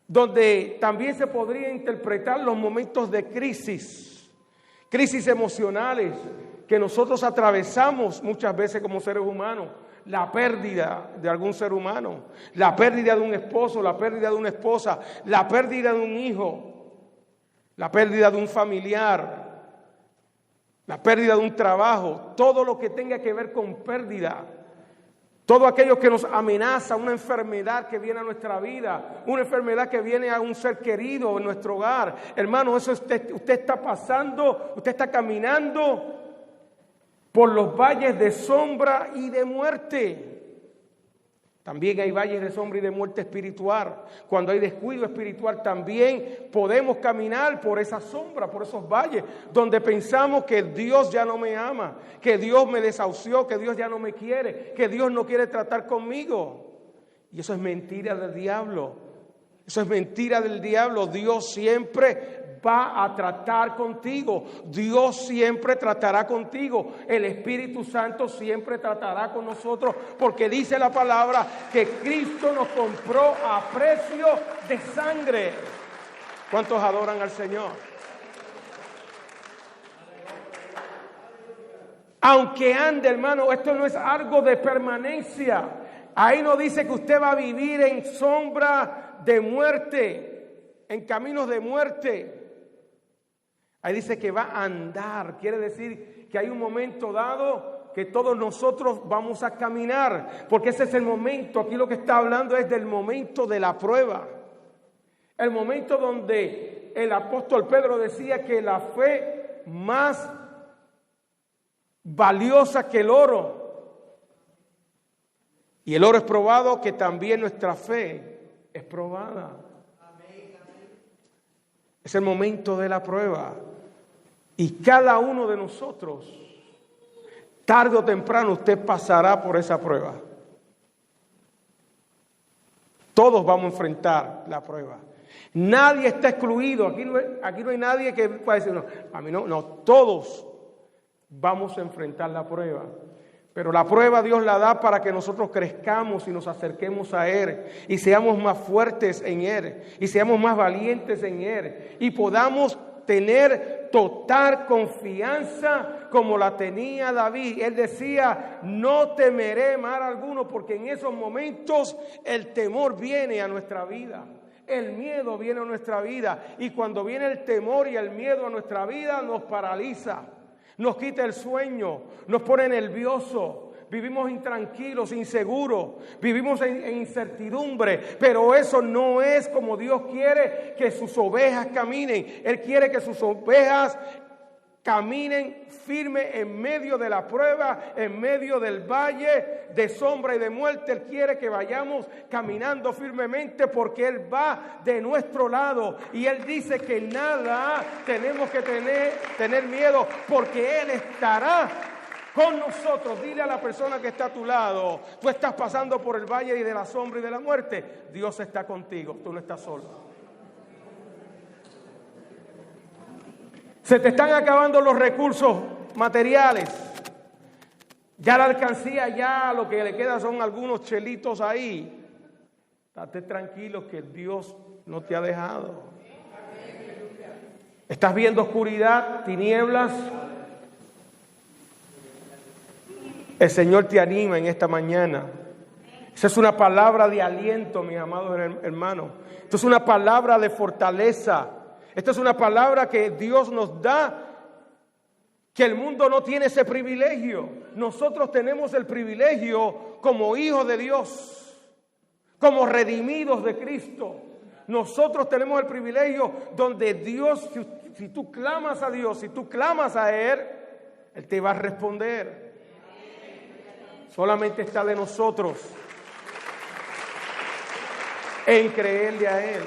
donde también se podría interpretar los momentos de crisis emocionales que nosotros atravesamos muchas veces como seres humanos. La pérdida de algún ser humano, la pérdida de un esposo, la pérdida de una esposa, la pérdida de un hijo, la pérdida de un familiar, la pérdida de un trabajo, todo lo que tenga que ver con pérdida, todo aquello que nos amenaza, una enfermedad que viene a nuestra vida, una enfermedad que viene a un ser querido en nuestro hogar. Hermano, eso usted está pasando, usted está caminando por los valles de sombra y de muerte. También hay valles de sombra y de muerte espiritual. Cuando hay descuido espiritual también podemos caminar por esa sombra, por esos valles, donde pensamos que Dios ya no me ama, que Dios me desahució, que Dios ya no me quiere, que Dios no quiere tratar conmigo. Y eso es mentira del diablo. Eso es mentira del diablo. Dios siempre va a tratar contigo. Dios siempre tratará contigo. El Espíritu Santo siempre tratará con nosotros, porque dice la palabra que Cristo nos compró a precio de sangre. ¿Cuántos adoran al Señor? Aunque ande, hermano, esto no es algo de permanencia. Ahí no dice que usted va a vivir en sombra de muerte, en caminos de muerte. Ahí dice que va a andar, quiere decir que hay un momento dado que todos nosotros vamos a caminar, porque ese es el momento. Aquí lo que está hablando es del momento de la prueba, el momento donde el apóstol Pedro decía que la fe más valiosa que el oro, y el oro es probado, que también nuestra fe es probada. Es el momento de la prueba. Y cada uno de nosotros, tarde o temprano, usted pasará por esa prueba. Todos vamos a enfrentar la prueba. Nadie está excluido. Aquí no hay nadie que pueda decir, no, a mí no, todos vamos a enfrentar la prueba. Pero la prueba Dios la da para que nosotros crezcamos y nos acerquemos a Él y seamos más fuertes en Él y seamos más valientes en Él y podamos tener total confianza como la tenía David. Él decía: no temeré mal alguno, porque en esos momentos el temor viene a nuestra vida. El miedo viene a nuestra vida, y cuando viene el temor y el miedo a nuestra vida nos paraliza, nos quita el sueño, nos pone nerviosos. Vivimos intranquilos, inseguros, vivimos en incertidumbre, pero eso no es como Dios quiere que sus ovejas caminen. Él quiere que sus ovejas caminen firme en medio de la prueba, en medio del valle de sombra y de muerte. Él quiere que vayamos caminando firmemente, porque Él va de nuestro lado. Y Él dice que nada tenemos que tener miedo, porque Él estará con nosotros. Dile a la persona que está a tu lado: tú estás pasando por el valle de la sombra y de la muerte. Dios está contigo, tú no estás solo. Se te están acabando los recursos materiales. Ya la alcancía, ya lo que le queda son algunos chelitos ahí. Estate tranquilo que Dios no te ha dejado. ¿Estás viendo oscuridad, tinieblas? El Señor te anima en esta mañana. Esa es una palabra de aliento, mis amados hermanos. Esto es una palabra de fortaleza. Esta es una palabra que Dios nos da, que el mundo no tiene ese privilegio. Nosotros tenemos el privilegio como hijos de Dios, como redimidos de Cristo. Nosotros tenemos el privilegio donde Dios, si tú clamas a Dios, si tú clamas a Él te va a responder. Solamente está de nosotros en creerle a Él.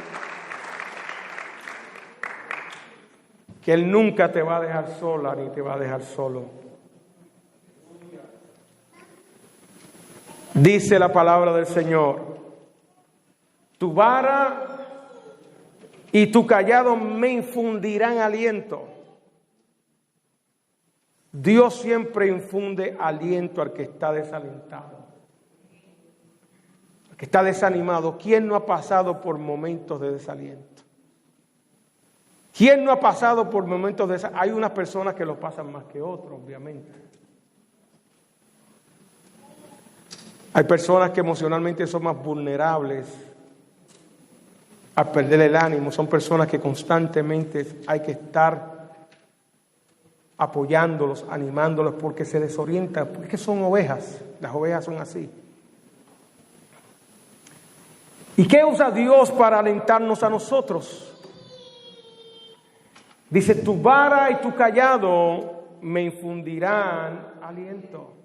Que Él nunca te va a dejar sola ni te va a dejar solo. Dice la palabra del Señor: tu vara y tu callado me infundirán aliento. Dios siempre infunde aliento al que está desalentado, al que está desanimado. ¿Quién no ha pasado por momentos de desaliento? ¿Quién no ha pasado por momentos de desaliento? Hay unas personas que lo pasan más que otros, obviamente. Hay personas que emocionalmente son más vulnerables a perder el ánimo. Son personas que constantemente hay que estar apoyándolos, animándolos, porque se desorientan, porque son ovejas. Las ovejas son así. ¿Y qué usa Dios para alentarnos a nosotros? Dice: tu vara y tu callado me infundirán aliento.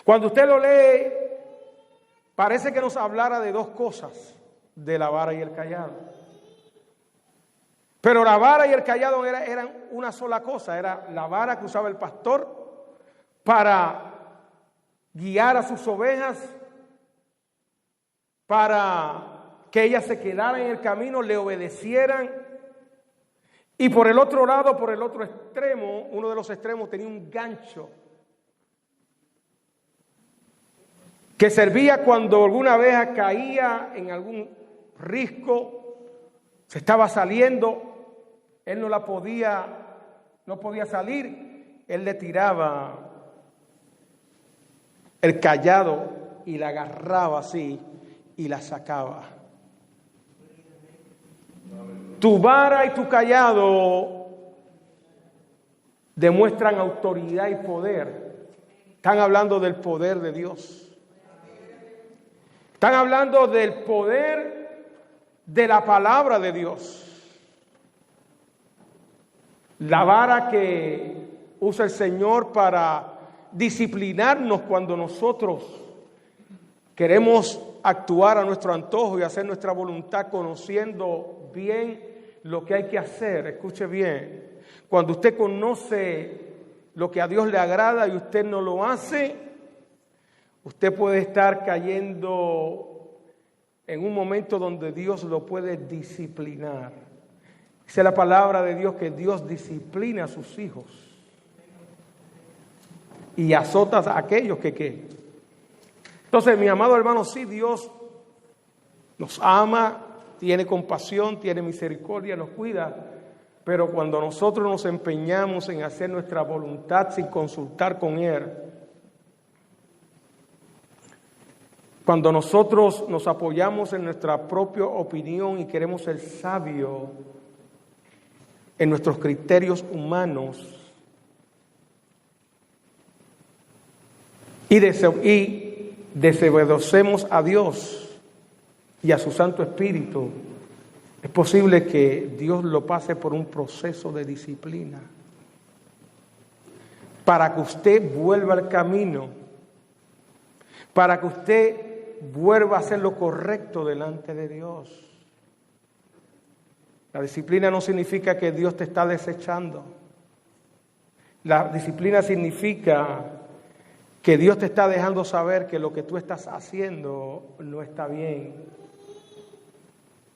Cuando usted lo lee, parece que nos hablara de dos cosas, de la vara y el callado. Pero la vara y el callado eran una sola cosa. Era la vara que usaba el pastor para guiar a sus ovejas, para que ellas se quedaran en el camino, le obedecieran. Y por el otro lado, por el otro extremo, uno de los extremos tenía un gancho que servía cuando alguna abeja caía en algún risco, se estaba saliendo, él no podía salir, él le tiraba el callado y la agarraba así y la sacaba. Tu vara y tu callado demuestran autoridad y poder. Están hablando del poder de Dios. Están hablando del poder de la palabra de Dios. La vara que usa el Señor para disciplinarnos cuando nosotros queremos actuar a nuestro antojo y hacer nuestra voluntad conociendo bien lo que hay que hacer. Escuche bien, cuando usted conoce lo que a Dios le agrada y usted no lo hace, usted puede estar cayendo en un momento donde Dios lo puede disciplinar. Dice la palabra de Dios que Dios disciplina a sus hijos y azota a aquellos que. Entonces, mi amado hermano, sí, Dios nos ama, tiene compasión, tiene misericordia, nos cuida, pero cuando nosotros nos empeñamos en hacer nuestra voluntad sin consultar con Él, cuando nosotros nos apoyamos en nuestra propia opinión y queremos ser sabios en nuestros criterios humanos y desobedecemos a Dios y a su Santo Espíritu, es posible que Dios lo pase por un proceso de disciplina para que usted vuelva al camino, para que usted vuelva a hacer lo correcto delante de Dios. La disciplina no significa que Dios te está desechando. La disciplina significa que Dios te está dejando saber que lo que tú estás haciendo no está bien.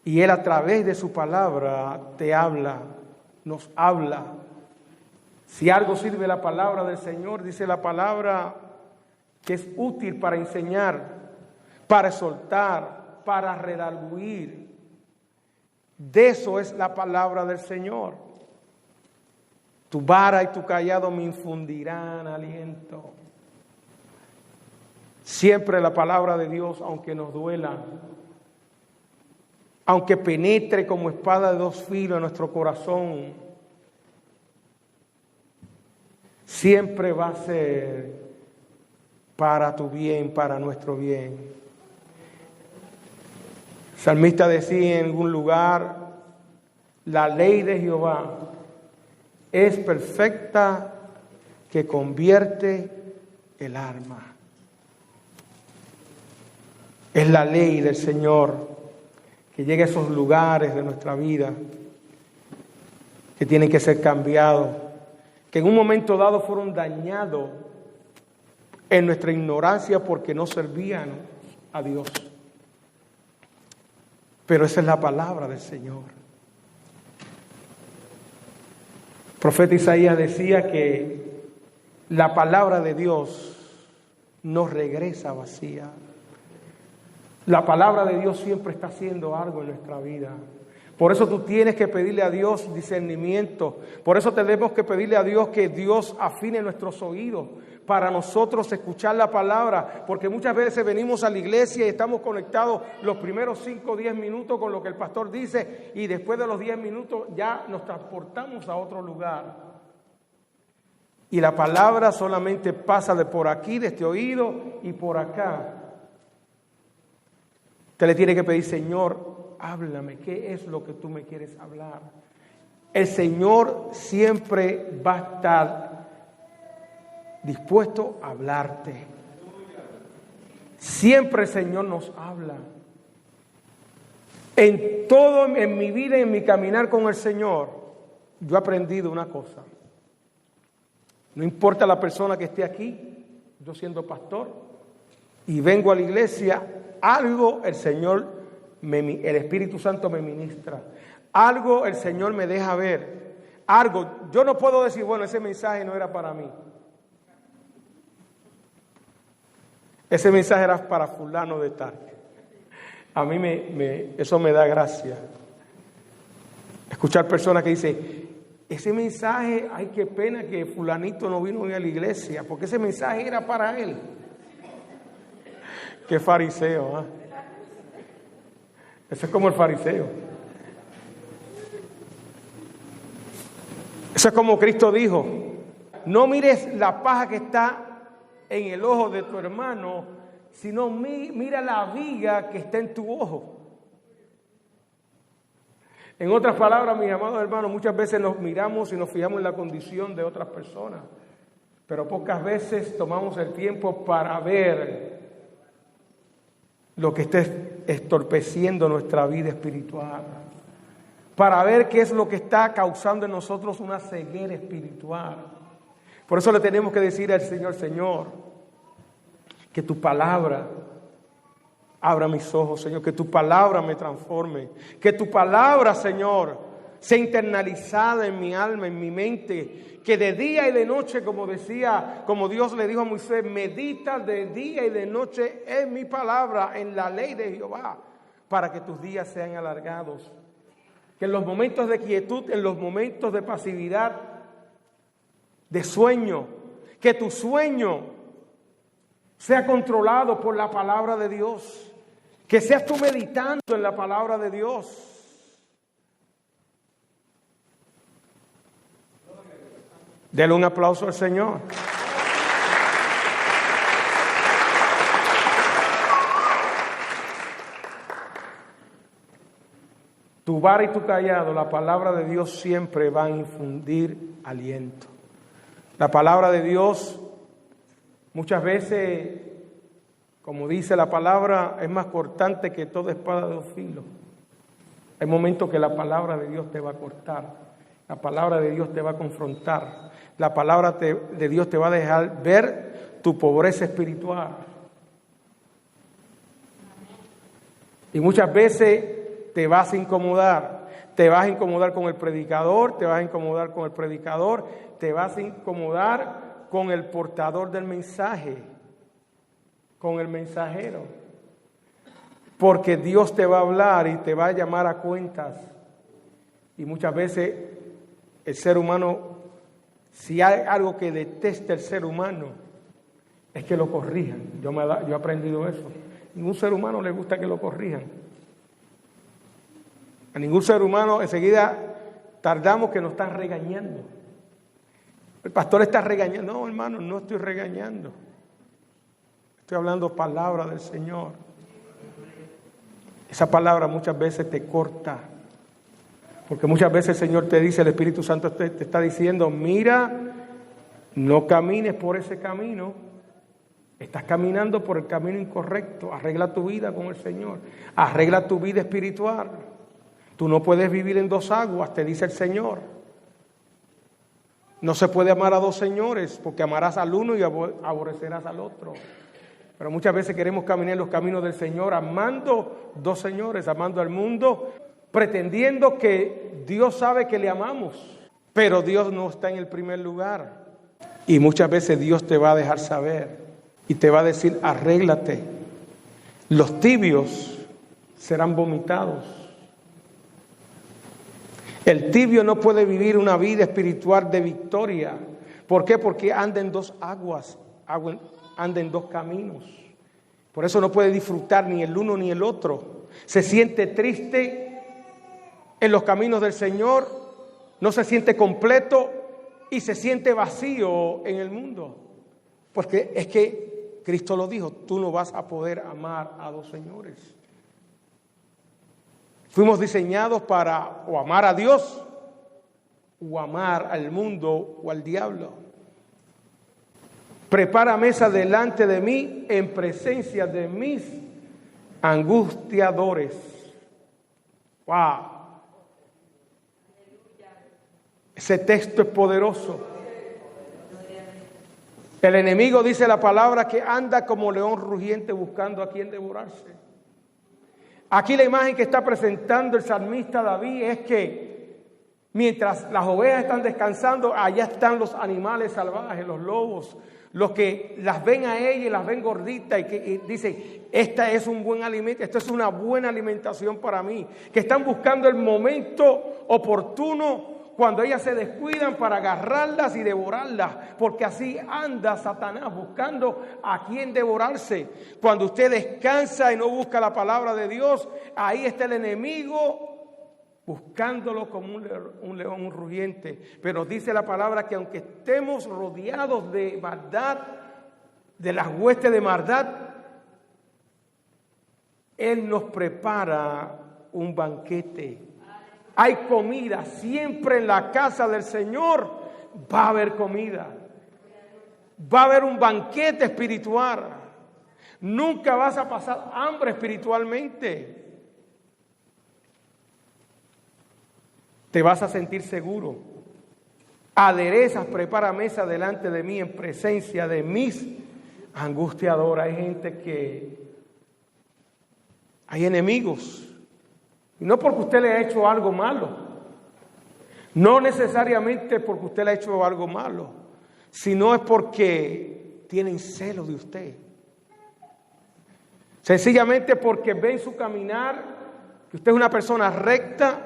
Y Él a través de su palabra te habla, nos habla. Si algo sirve la palabra del Señor, dice la palabra que es útil para enseñar, para exhortar, para redarguir. De eso es la palabra del Señor. Tu vara y tu callado me infundirán aliento. Siempre la palabra de Dios, aunque nos duela, aunque penetre como espada de dos filos en nuestro corazón, siempre va a ser para tu bien, para nuestro bien. El salmista decía en algún lugar, la ley de Jehová es perfecta que convierte el alma. Es la ley del Señor que llega a esos lugares de nuestra vida que tienen que ser cambiados, que en un momento dado fueron dañados en nuestra ignorancia porque no servían a Dios. Pero esa es la palabra del Señor. El profeta Isaías decía que la palabra de Dios no regresa vacía. La palabra de Dios siempre está haciendo algo en nuestra vida. Por eso tú tienes que pedirle a Dios discernimiento. Por eso tenemos que pedirle a Dios que Dios afine nuestros oídos para nosotros escuchar la palabra. Porque muchas veces venimos a la iglesia y estamos conectados los primeros 5 o 10 minutos con lo que el pastor dice y después de los 10 minutos ya nos transportamos a otro lugar. Y la palabra solamente pasa de por aquí, de este oído y por acá. Usted le tiene que pedir, Señor, háblame, ¿qué es lo que tú me quieres hablar? El Señor siempre va a estar dispuesto a hablarte. Siempre el Señor nos habla. En todo, en mi vida y en mi caminar con el Señor, yo he aprendido una cosa. No importa la persona que esté aquí, yo siendo pastor, y vengo a la iglesia, algo el Señor, el Espíritu Santo me ministra. Algo el Señor me deja ver. Algo, yo no puedo decir, bueno, ese mensaje no era para mí. Ese mensaje era para fulano de tal. A mí eso me da gracia. Escuchar personas que dicen, ese mensaje, ay, qué pena que fulanito no vino hoy a la iglesia, porque ese mensaje era para él. Qué fariseo, ¿eh? Eso es como el fariseo. Eso es como Cristo dijo, no mires la paja que está en el ojo de tu hermano, sino mira la viga que está en tu ojo. En otras palabras, mis amados hermanos, muchas veces nos miramos y nos fijamos en la condición de otras personas, pero pocas veces tomamos el tiempo para ver lo que está estorpeciendo nuestra vida espiritual, para ver qué es lo que está causando en nosotros una ceguera espiritual. Por eso le tenemos que decir al Señor, Señor, que tu palabra abra mis ojos, Señor, que tu palabra me transforme, que tu palabra, Señor, sea internalizada en mi alma, en mi mente, que de día y de noche, como decía, como Dios le dijo a Moisés, medita de día y de noche en mi palabra, en la ley de Jehová, para que tus días sean alargados. Que en los momentos de quietud, en los momentos de pasividad, de sueño, que tu sueño sea controlado por la palabra de Dios, que seas tú meditando en la palabra de Dios. Dele un aplauso al Señor. Tu vara y tu callado, la palabra de Dios siempre van a infundir aliento. La palabra de Dios muchas veces, como dice la palabra, es más cortante que toda espada de dos filos. Hay momentos que la palabra de Dios te va a cortar, la palabra de Dios te va a confrontar, la palabra de Dios te va a dejar ver tu pobreza espiritual. Y muchas veces te vas a incomodar con el predicador, te vas a incomodar con el predicador, te vas a incomodar con el portador del mensaje, con el mensajero, porque Dios te va a hablar y te va a llamar a cuentas. Y muchas veces el ser humano, si hay algo que detesta el ser humano, es que lo corrijan. Yo he aprendido eso. Ningún ser humano le gusta que lo corrijan. A ningún ser humano enseguida tardamos que nos están regañando. El pastor está regañando. No, hermano, no estoy regañando. Estoy hablando palabra del Señor. Esa palabra muchas veces te corta. Porque muchas veces el Señor te dice, el Espíritu Santo te está diciendo, mira, no camines por ese camino. Estás caminando por el camino incorrecto. Arregla tu vida con el Señor. Arregla tu vida espiritual. Tú no puedes vivir en dos aguas, te dice el Señor. No se puede amar a dos señores, porque amarás al uno y aborrecerás al otro. Pero muchas veces queremos caminar en los caminos del Señor, amando dos señores, amando al mundo, pretendiendo que Dios sabe que le amamos, pero Dios no está en el primer lugar. Y muchas veces Dios te va a dejar saber y te va a decir, arréglate. Los tibios serán vomitados. El tibio no puede vivir una vida espiritual de victoria. ¿Por qué? Porque anda en dos aguas, anda en dos caminos. Por eso no puede disfrutar ni el uno ni el otro. Se siente triste en los caminos del Señor, no se siente completo y se siente vacío en el mundo. Porque es que Cristo lo dijo, tú no vas a poder amar a dos señores. Fuimos diseñados para o amar a Dios o amar al mundo o al diablo. Prepara mesa delante de mí en presencia de mis angustiadores. ¡Wow! Ese texto es poderoso. El enemigo, dice la palabra, que anda como león rugiente buscando a quien devorarse. Aquí la imagen que está presentando el salmista David es que mientras las ovejas están descansando, allá están los animales salvajes, los lobos, los que las ven a ella y las ven gorditas y dicen, esta es un buen alimento, esta es una buena alimentación para mí, que están buscando el momento oportuno cuando ellas se descuidan para agarrarlas y devorarlas, porque así anda Satanás buscando a quien devorarse. Cuando usted descansa y no busca la palabra de Dios, ahí está el enemigo buscándolo como un león rugiente. Pero dice la palabra que aunque estemos rodeados de maldad, de las huestes de maldad, Él nos prepara un banquete. Hay comida, siempre en la casa del Señor va a haber comida. Va a haber un banquete espiritual. Nunca vas a pasar hambre espiritualmente. Te vas a sentir seguro. Aderezas, prepara mesa delante de mí en presencia de mis angustiadores. Hay gente que... hay enemigos. Y no porque usted le ha hecho algo malo, no necesariamente porque usted le ha hecho algo malo, sino es porque tienen celo de usted. Sencillamente porque ven su caminar, que usted es una persona recta,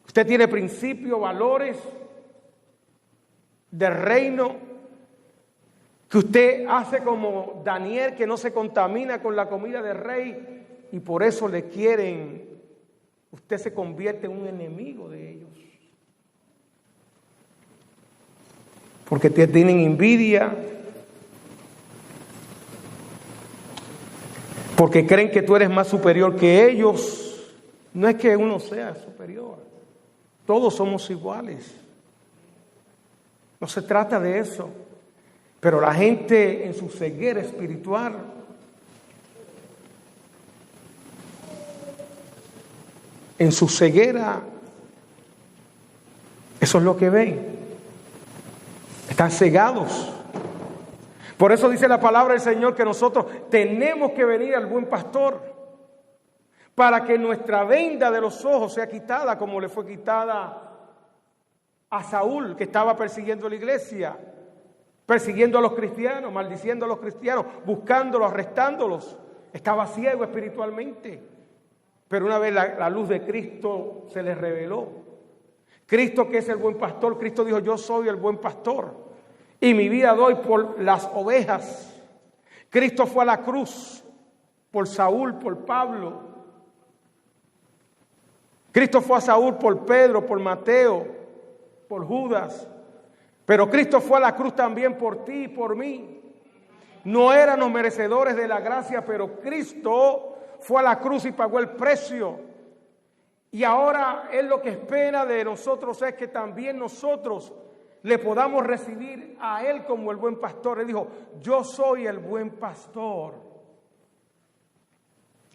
usted tiene principios, valores del reino, que usted hace como Daniel, que no se contamina con la comida del rey, y por eso le quieren. Usted se convierte en un enemigo de ellos. Porque te tienen envidia. Porque creen que tú eres más superior que ellos. No es que uno sea superior. Todos somos iguales. No se trata de eso. Pero la gente en su ceguera espiritual en su ceguera, eso es lo que ven. Están cegados. Por eso dice la palabra del Señor que nosotros tenemos que venir al buen pastor para que nuestra venda de los ojos sea quitada, como le fue quitada a Saúl, que estaba persiguiendo la iglesia, persiguiendo a los cristianos, maldiciendo a los cristianos, buscándolos, arrestándolos. Estaba ciego espiritualmente. Pero una vez la luz de Cristo se les reveló. Cristo, que es el buen pastor, Cristo dijo, yo soy el buen pastor y mi vida doy por las ovejas. Cristo fue a la cruz por Saúl, por Pablo. Cristo fue a Saúl por Pedro, por Mateo, por Judas. Pero Cristo fue a la cruz también por ti y por mí. No éramos merecedores de la gracia, pero Cristo fue a la cruz y pagó el precio. Y ahora Él lo que espera de nosotros es que también nosotros le podamos recibir a Él como el buen pastor. Él dijo, yo soy el buen pastor.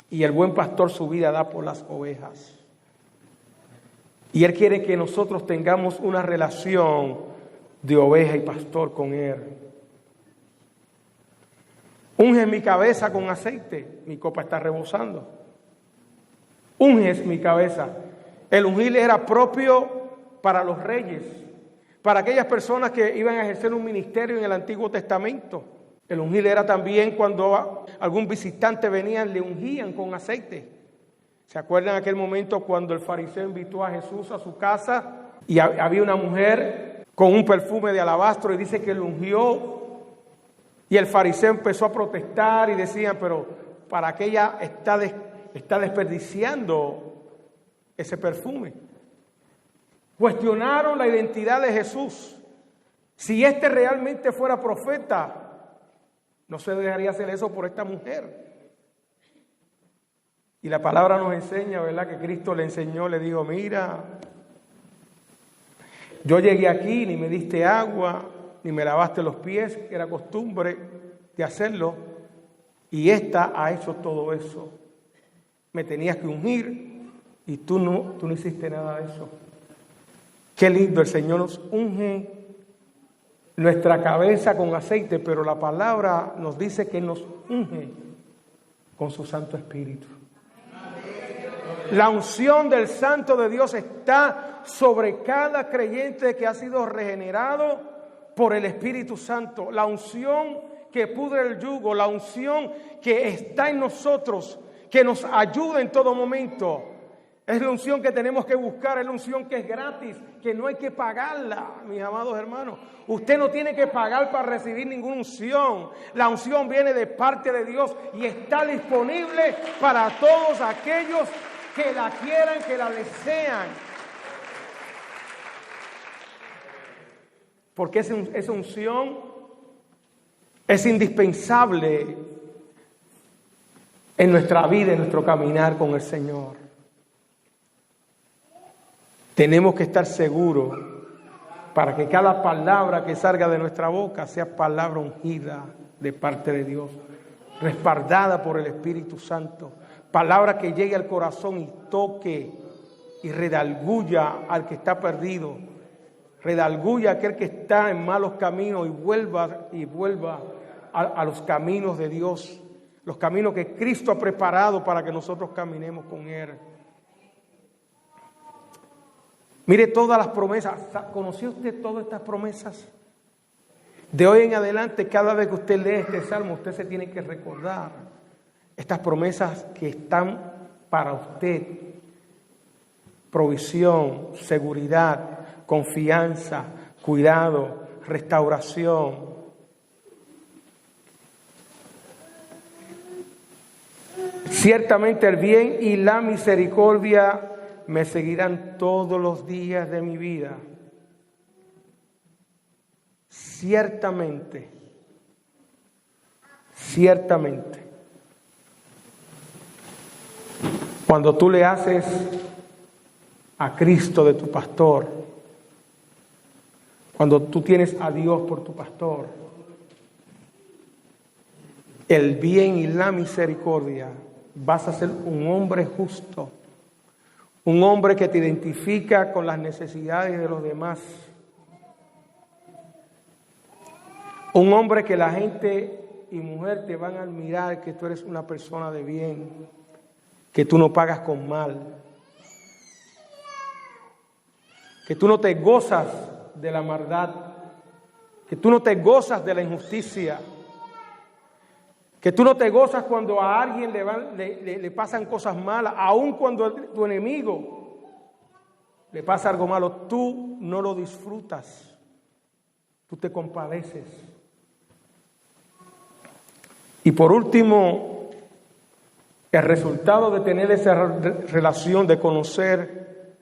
Y el buen pastor su vida da por las ovejas. Y Él quiere que nosotros tengamos una relación de oveja y pastor con Él. Unge mi cabeza con aceite, mi copa está rebosando. Unges mi cabeza. El ungir era propio para los reyes, para aquellas personas que iban a ejercer un ministerio en el Antiguo Testamento. El ungir era también cuando algún visitante venía, le ungían con aceite. ¿Se acuerdan aquel momento cuando el fariseo invitó a Jesús a su casa y había una mujer con un perfume de alabastro y dice que lo ungió? Y el fariseo empezó a protestar y decían, pero ¿para qué ella está desperdiciando ese perfume? Cuestionaron la identidad de Jesús. Si este realmente fuera profeta, no se dejaría hacer eso por esta mujer. Y la palabra nos enseña, ¿verdad? Que Cristo le enseñó, le dijo, mira, yo llegué aquí, ni me diste agua, ni me lavaste los pies, que era costumbre de hacerlo, y esta ha hecho todo eso. Me tenías que ungir, y tú no hiciste nada de eso. Qué lindo, el Señor nos unge nuestra cabeza con aceite, pero la palabra nos dice que nos unge con su Santo Espíritu. La unción del Santo de Dios está sobre cada creyente que ha sido regenerado por el Espíritu Santo. La unción que pudre el yugo, la unción que está en nosotros, que nos ayuda en todo momento. Es la unción que tenemos que buscar, es la unción que es gratis, que no hay que pagarla, mis amados hermanos. Usted no tiene que pagar para recibir ninguna unción. La unción viene de parte de Dios y está disponible para todos aquellos que la quieran, que la desean. Porque esa unción es indispensable en nuestra vida, en nuestro caminar con el Señor. Tenemos que estar seguros para que cada palabra que salga de nuestra boca sea palabra ungida de parte de Dios, respaldada por el Espíritu Santo. Palabra que llegue al corazón y toque y redarguya al que está perdido. Redarguya a aquel que está en malos caminos y vuelva a los caminos de Dios. Los caminos que Cristo ha preparado para que nosotros caminemos con Él. Mire todas las promesas. ¿Conoció usted todas estas promesas? De hoy en adelante, cada vez que usted lee este salmo, usted se tiene que recordar estas promesas que están para usted. Provisión, seguridad, confianza, cuidado, restauración. Ciertamente el bien y la misericordia me seguirán todos los días de mi vida. Ciertamente. Cuando tú le haces a Cristo de tu pastor, cuando tú tienes a Dios por tu pastor, el bien y la misericordia, vas a ser un hombre justo, un hombre que te identifica con las necesidades de los demás, un hombre que la gente y mujer te van a admirar que tú eres una persona de bien, que tú no pagas con mal, que tú no te gozas de la maldad, que tú no te gozas de la injusticia, que tú no te gozas cuando a alguien le pasan cosas malas, aun cuando tu enemigo le pasa algo malo, tú no lo disfrutas, tú te compadeces. Y por último, El resultado de tener esa relación, de conocer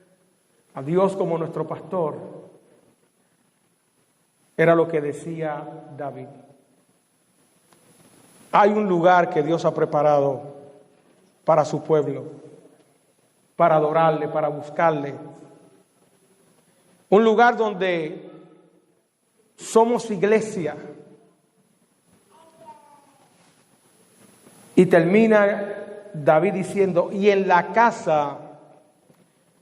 a Dios como nuestro pastor, era lo que decía David. Hay un lugar que Dios ha preparado para su pueblo, para adorarle, para buscarle. Un lugar donde somos iglesia. Y termina David diciendo, y en la casa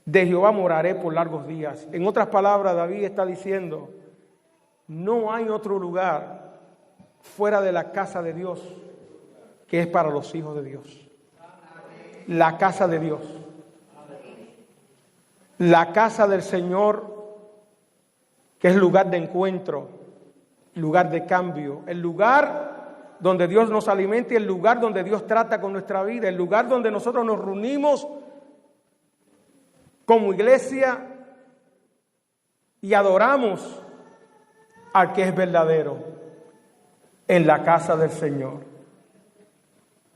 de Jehová moraré por largos días. En otras palabras, David está diciendo, no hay otro lugar fuera de la casa de Dios que es para los hijos de Dios. La casa de Dios. La casa del Señor, que es lugar de encuentro, lugar de cambio, el lugar donde Dios nos alimenta y el lugar donde Dios trata con nuestra vida, el lugar donde nosotros nos reunimos como iglesia y adoramos al que es verdadero, en la casa del Señor.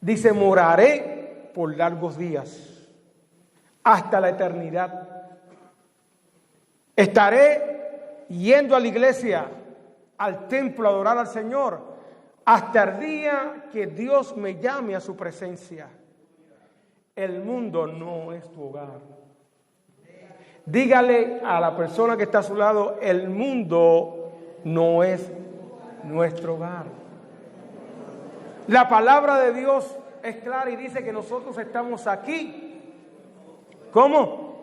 Dice, moraré por largos días, hasta la eternidad. Estaré yendo a la iglesia, al templo, a adorar al Señor, hasta el día que Dios me llame a su presencia. El mundo no es tu hogar. Dígale a la persona que está a su lado, el mundo no es nuestro hogar. La palabra de Dios es clara y dice que nosotros estamos aquí. ¿Cómo?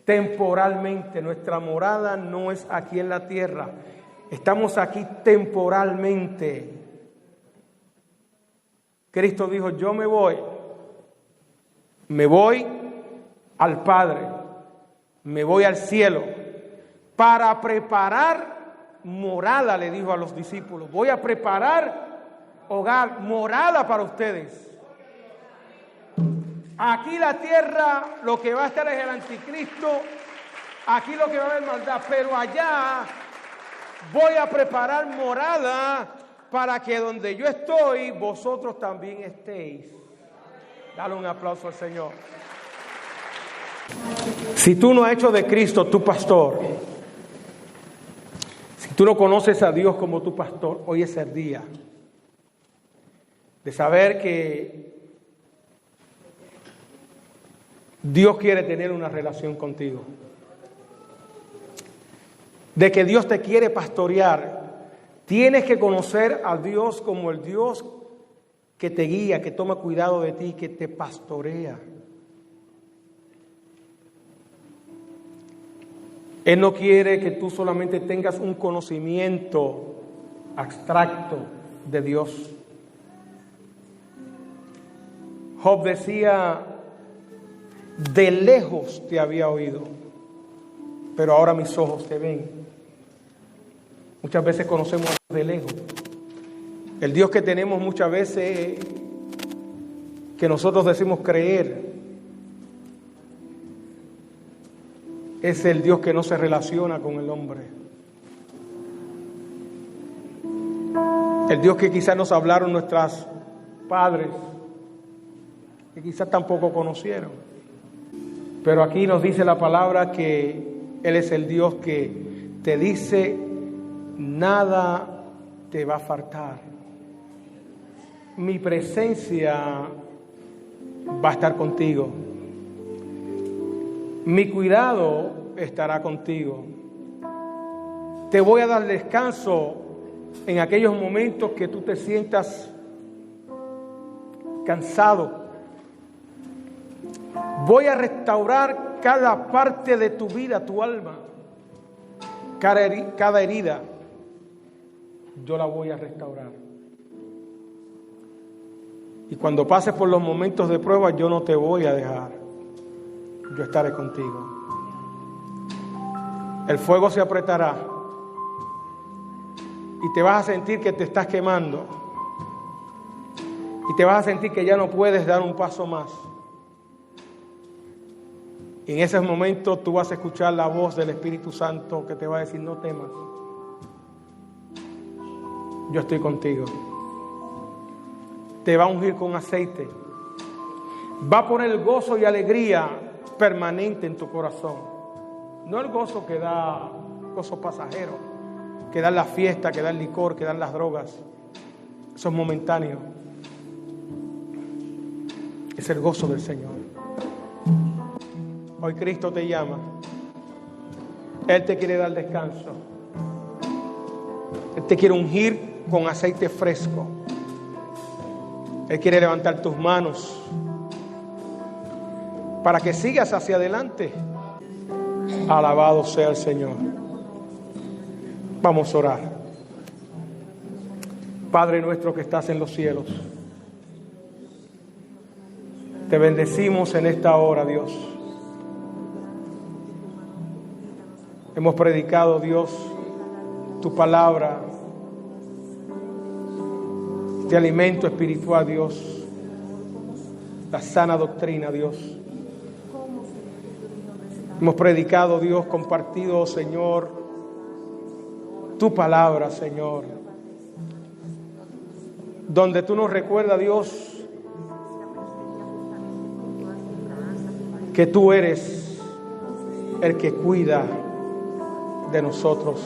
Temporalmente. Nuestra morada no es aquí en la tierra. Estamos aquí temporalmente. Cristo dijo, yo me voy al Padre, me voy al cielo para preparar morada, le dijo a los discípulos. Voy a preparar hogar, morada para ustedes. Aquí la tierra lo que va a estar es el anticristo, aquí lo que va a haber maldad, pero allá voy a preparar morada para que donde yo estoy, vosotros también estéis. Dale un aplauso al Señor. Si tú no has hecho de Cristo tu pastor, si tú no conoces a Dios como tu pastor, hoy es el día de saber que Dios quiere tener una relación contigo. De que Dios te quiere pastorear. Tienes que conocer a Dios como el Dios que te guía, que toma cuidado de ti, que te pastorea. Él no quiere que tú solamente tengas un conocimiento abstracto de Dios. Job decía, de lejos te había oído, pero ahora mis ojos te ven. Muchas veces conocemos a Dios de lejos. El Dios que tenemos muchas veces, que nosotros decimos creer, es el Dios que no se relaciona con el hombre. El Dios que quizás nos hablaron nuestros padres, que quizás tampoco conocieron. Pero aquí nos dice la palabra que Él es el Dios que te dice, nada te va a faltar. Mi presencia va a estar contigo. Mi cuidado estará contigo. Te voy a dar descanso en aquellos momentos que tú te sientas cansado. Voy a restaurar cada parte de tu vida, tu alma. Cada herida, yo la voy a restaurar. Y cuando pases por los momentos de prueba, yo no te voy a dejar. Yo estaré contigo. El fuego se apretará y te vas a sentir que te estás quemando y te vas a sentir que ya no puedes dar un paso más. Y en ese momento tú vas a escuchar la voz del Espíritu Santo que te va a decir, no temas, yo estoy contigo. te va a ungir con aceite. Va a poner gozo y alegría permanente en tu corazón. No el gozo que da, gozo pasajero, que da la fiesta, que da el licor, que dan las drogas. Eso es momentáneo. Es el gozo del Señor. Hoy Cristo te llama. Él te quiere dar descanso. Él te quiere ungir con aceite fresco. Él quiere levantar tus manos para que sigas hacia adelante. Alabado sea el Señor. Vamos a orar. Padre nuestro que estás en los cielos, te bendecimos en esta hora, Dios. Hemos predicado, Dios, tu palabra, este alimento espiritual, Dios, la sana doctrina, Dios. Hemos predicado, Dios, compartido, Señor, tu palabra, Señor, donde tú nos recuerdas, Dios, que tú eres el que cuida de nosotros.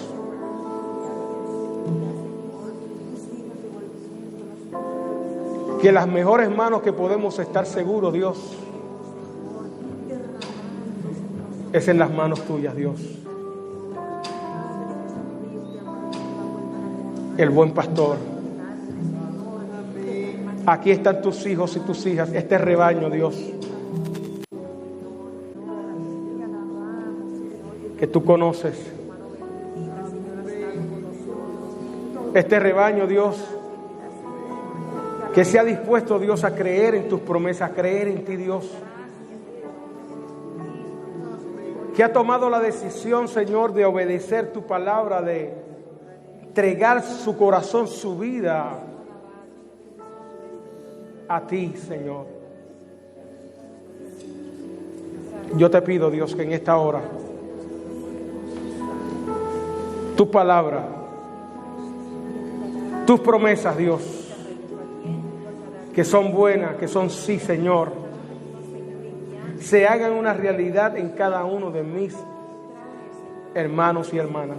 Que las mejores manos que podemos estar seguros, Dios, es en las manos tuyas, Dios. El buen pastor. Aquí están tus hijos y tus hijas, este rebaño, Dios, que tú conoces. Este rebaño, Dios, que se ha dispuesto, Dios, a creer en tus promesas, a creer en ti, Dios. Que ha tomado la decisión, Señor, de obedecer tu palabra, de entregar su corazón, su vida a ti, Señor. Yo te pido, Dios, que en esta hora tu palabra, tus promesas, Dios, que son buenas, que son sí, Señor, se hagan una realidad en cada uno de mis hermanos y hermanas.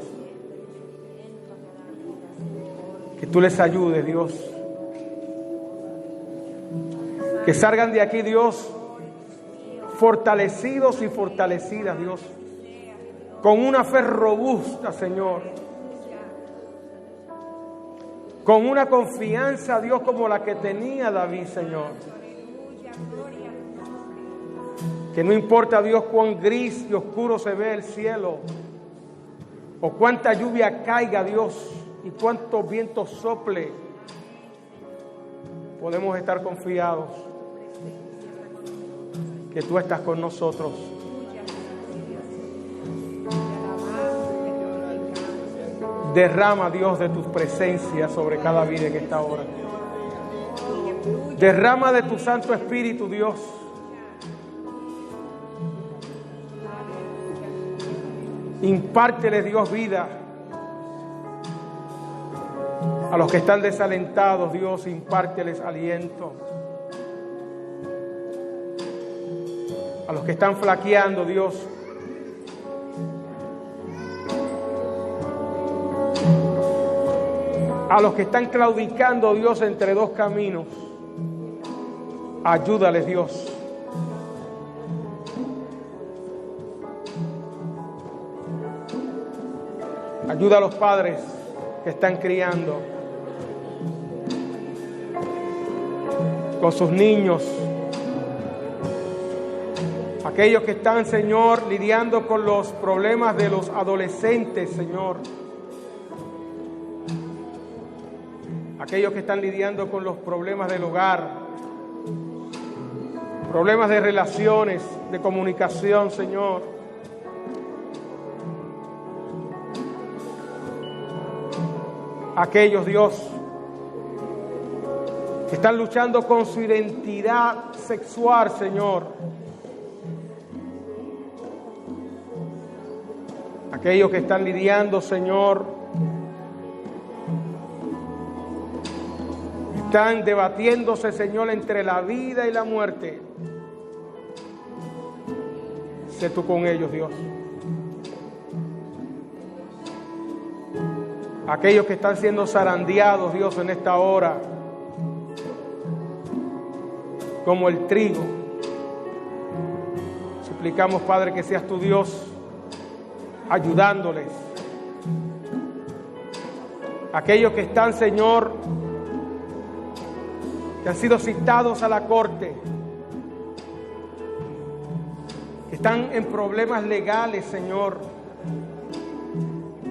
Que tú les ayudes, Dios. Que salgan de aquí, Dios, fortalecidos y fortalecidas, Dios, con una fe robusta, Señor, con una confianza, Dios, como la que tenía David, Señor. Que no importa, Dios, cuán gris y oscuro se ve el cielo, o cuánta lluvia caiga, Dios, y cuánto viento sople, podemos estar confiados que tú estás con nosotros. Derrama, Dios, de tu presencia sobre cada vida en esta hora. Derrama de tu Santo Espíritu, Dios. Impártele, Dios, vida a los que están desalentados, Dios, impárteles aliento. A los que están flaqueando, Dios, a los que están claudicando, Dios, entre dos caminos, ayúdales, Dios. Ayuda a los padres que están criando con sus niños. Aquellos que están, Señor, lidiando con los problemas de los adolescentes, Señor. Aquellos que están lidiando con los problemas del hogar, problemas de relaciones, de comunicación, Señor. Aquellos, Dios, que están luchando con su identidad sexual, Señor. Aquellos que están lidiando, Señor, están debatiéndose, Señor, entre la vida y la muerte. Sé tú con ellos, Dios. Aquellos que están siendo zarandeados, Dios, en esta hora, como el trigo. Suplicamos, Padre, que seas tu Dios ayudándoles. Aquellos que están, Señor, que han sido citados a la corte, que están en problemas legales, Señor.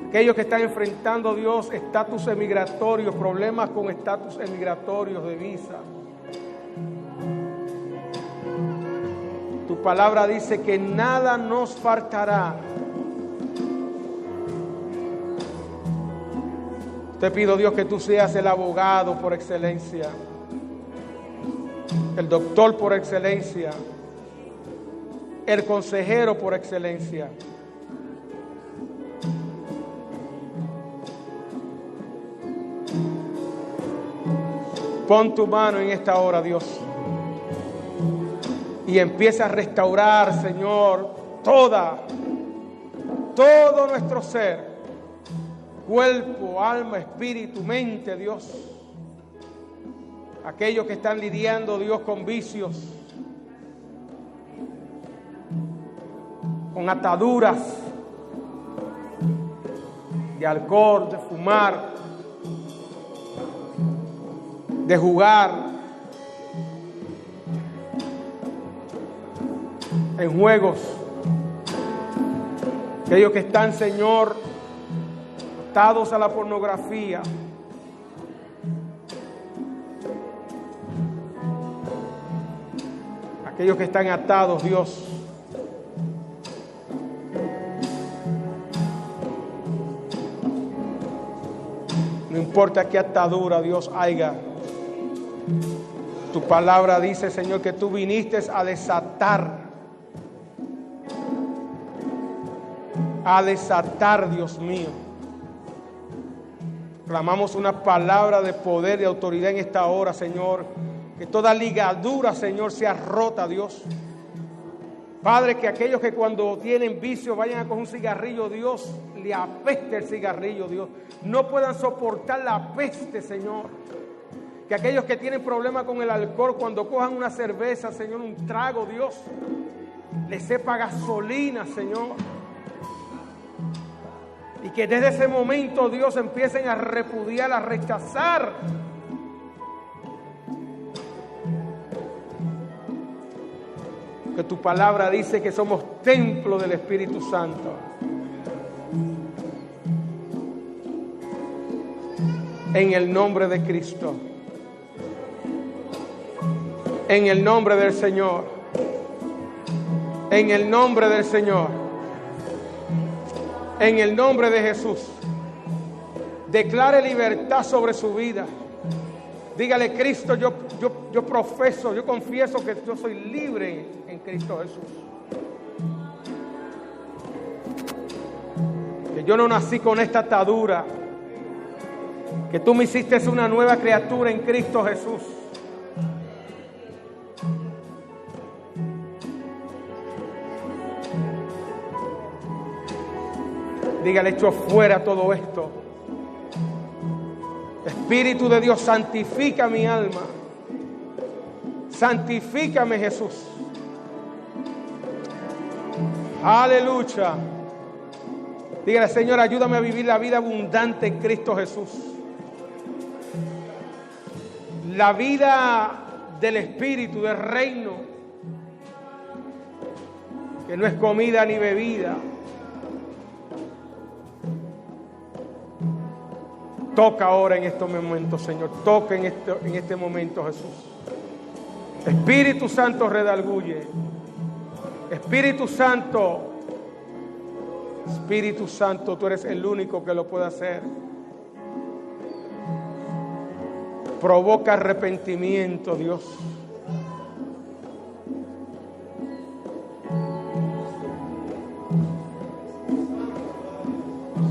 Aquellos que están enfrentando, Dios, estatus emigratorios, problemas con estatus emigratorios de visa. Tu palabra dice que nada nos faltará. Te pido, Dios, que tú seas el abogado por excelencia, el doctor por excelencia, el consejero por excelencia. Pon tu mano en esta hora, Dios, y empieza a restaurar, Señor, todo nuestro ser, cuerpo, alma, espíritu, mente, Dios. Aquellos que están lidiando, Dios, con vicios, con ataduras de alcohol, de fumar, de jugar, en juegos. Aquellos que están, Señor, atados a la pornografía. Aquellos que están atados, Dios. No importa qué atadura, Dios, haya. Tu palabra dice, Señor, que tú viniste a desatar, Dios mío. Clamamos una palabra de poder y autoridad en esta hora, Señor. Que toda ligadura, Señor, sea rota, Dios. Padre, que aquellos que cuando tienen vicio vayan a coger un cigarrillo, Dios, le apeste el cigarrillo, Dios. No puedan soportar la peste, Señor. Que aquellos que tienen problemas con el alcohol, cuando cojan una cerveza, Señor, un trago, Dios, les sepa gasolina, Señor. Y que desde ese momento, Dios, empiecen a repudiar, a rechazar. Que tu palabra dice que somos templo del Espíritu Santo. En el nombre de Cristo. En el nombre del Señor. En el nombre del Señor. En el nombre de Jesús. Declare libertad sobre su vida. Dígale, Cristo, yo profeso, yo confieso que yo soy libre en Cristo Jesús. Que yo no nací con esta atadura. Que tú me hiciste una nueva criatura en Cristo Jesús. Dígale, echo fuera todo esto. Espíritu de Dios, santifica mi alma. Santifícame, Jesús. Aleluya. Dígale, Señor, ayúdame a vivir la vida abundante en Cristo Jesús. La vida del Espíritu, del reino, que no es comida ni bebida. Toca ahora en estos momentos, Señor. Toca en este momento, Jesús. Espíritu Santo, redarguye. Espíritu Santo, tú eres el único que lo puede hacer. Provoca arrepentimiento, Dios.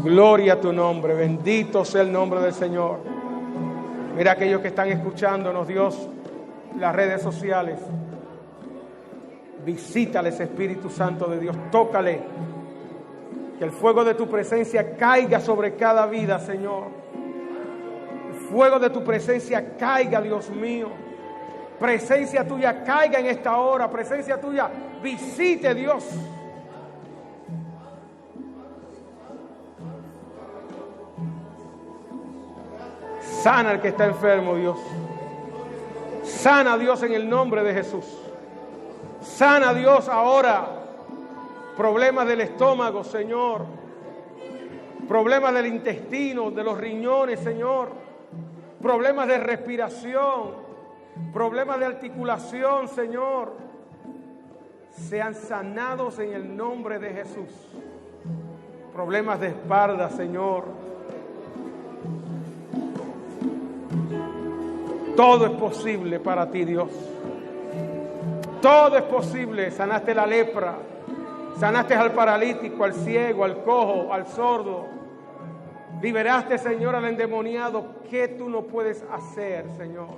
Gloria a tu nombre, bendito sea el nombre del Señor. Mira aquellos que están escuchándonos, Dios, en las redes sociales. Visítales, Espíritu Santo de Dios, tócale. Que el fuego de tu presencia caiga sobre cada vida, Señor. El fuego de tu presencia caiga, Dios mío. Presencia tuya caiga en esta hora. Presencia tuya visite, Dios. Sana al que está enfermo, Dios. Sana, Dios, en el nombre de Jesús. Sana, Dios, ahora. Problemas del estómago, Señor. Problemas del intestino, de los riñones, Señor. Problemas de respiración. Problemas de articulación, Señor. Sean sanados en el nombre de Jesús. Problemas de espalda, Señor. Todo es posible para ti, Dios. Todo es posible. Sanaste la lepra. Sanaste al paralítico, al ciego, al cojo, al sordo. Liberaste, Señor, al endemoniado. ¿Qué tú no puedes hacer, Señor?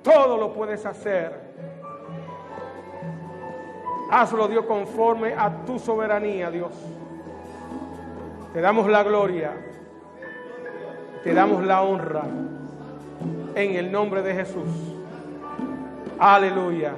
Todo lo puedes hacer. Hazlo, Dios, conforme a tu soberanía, Dios. Te damos la gloria. Te damos la honra. En el nombre de Jesús. Aleluya.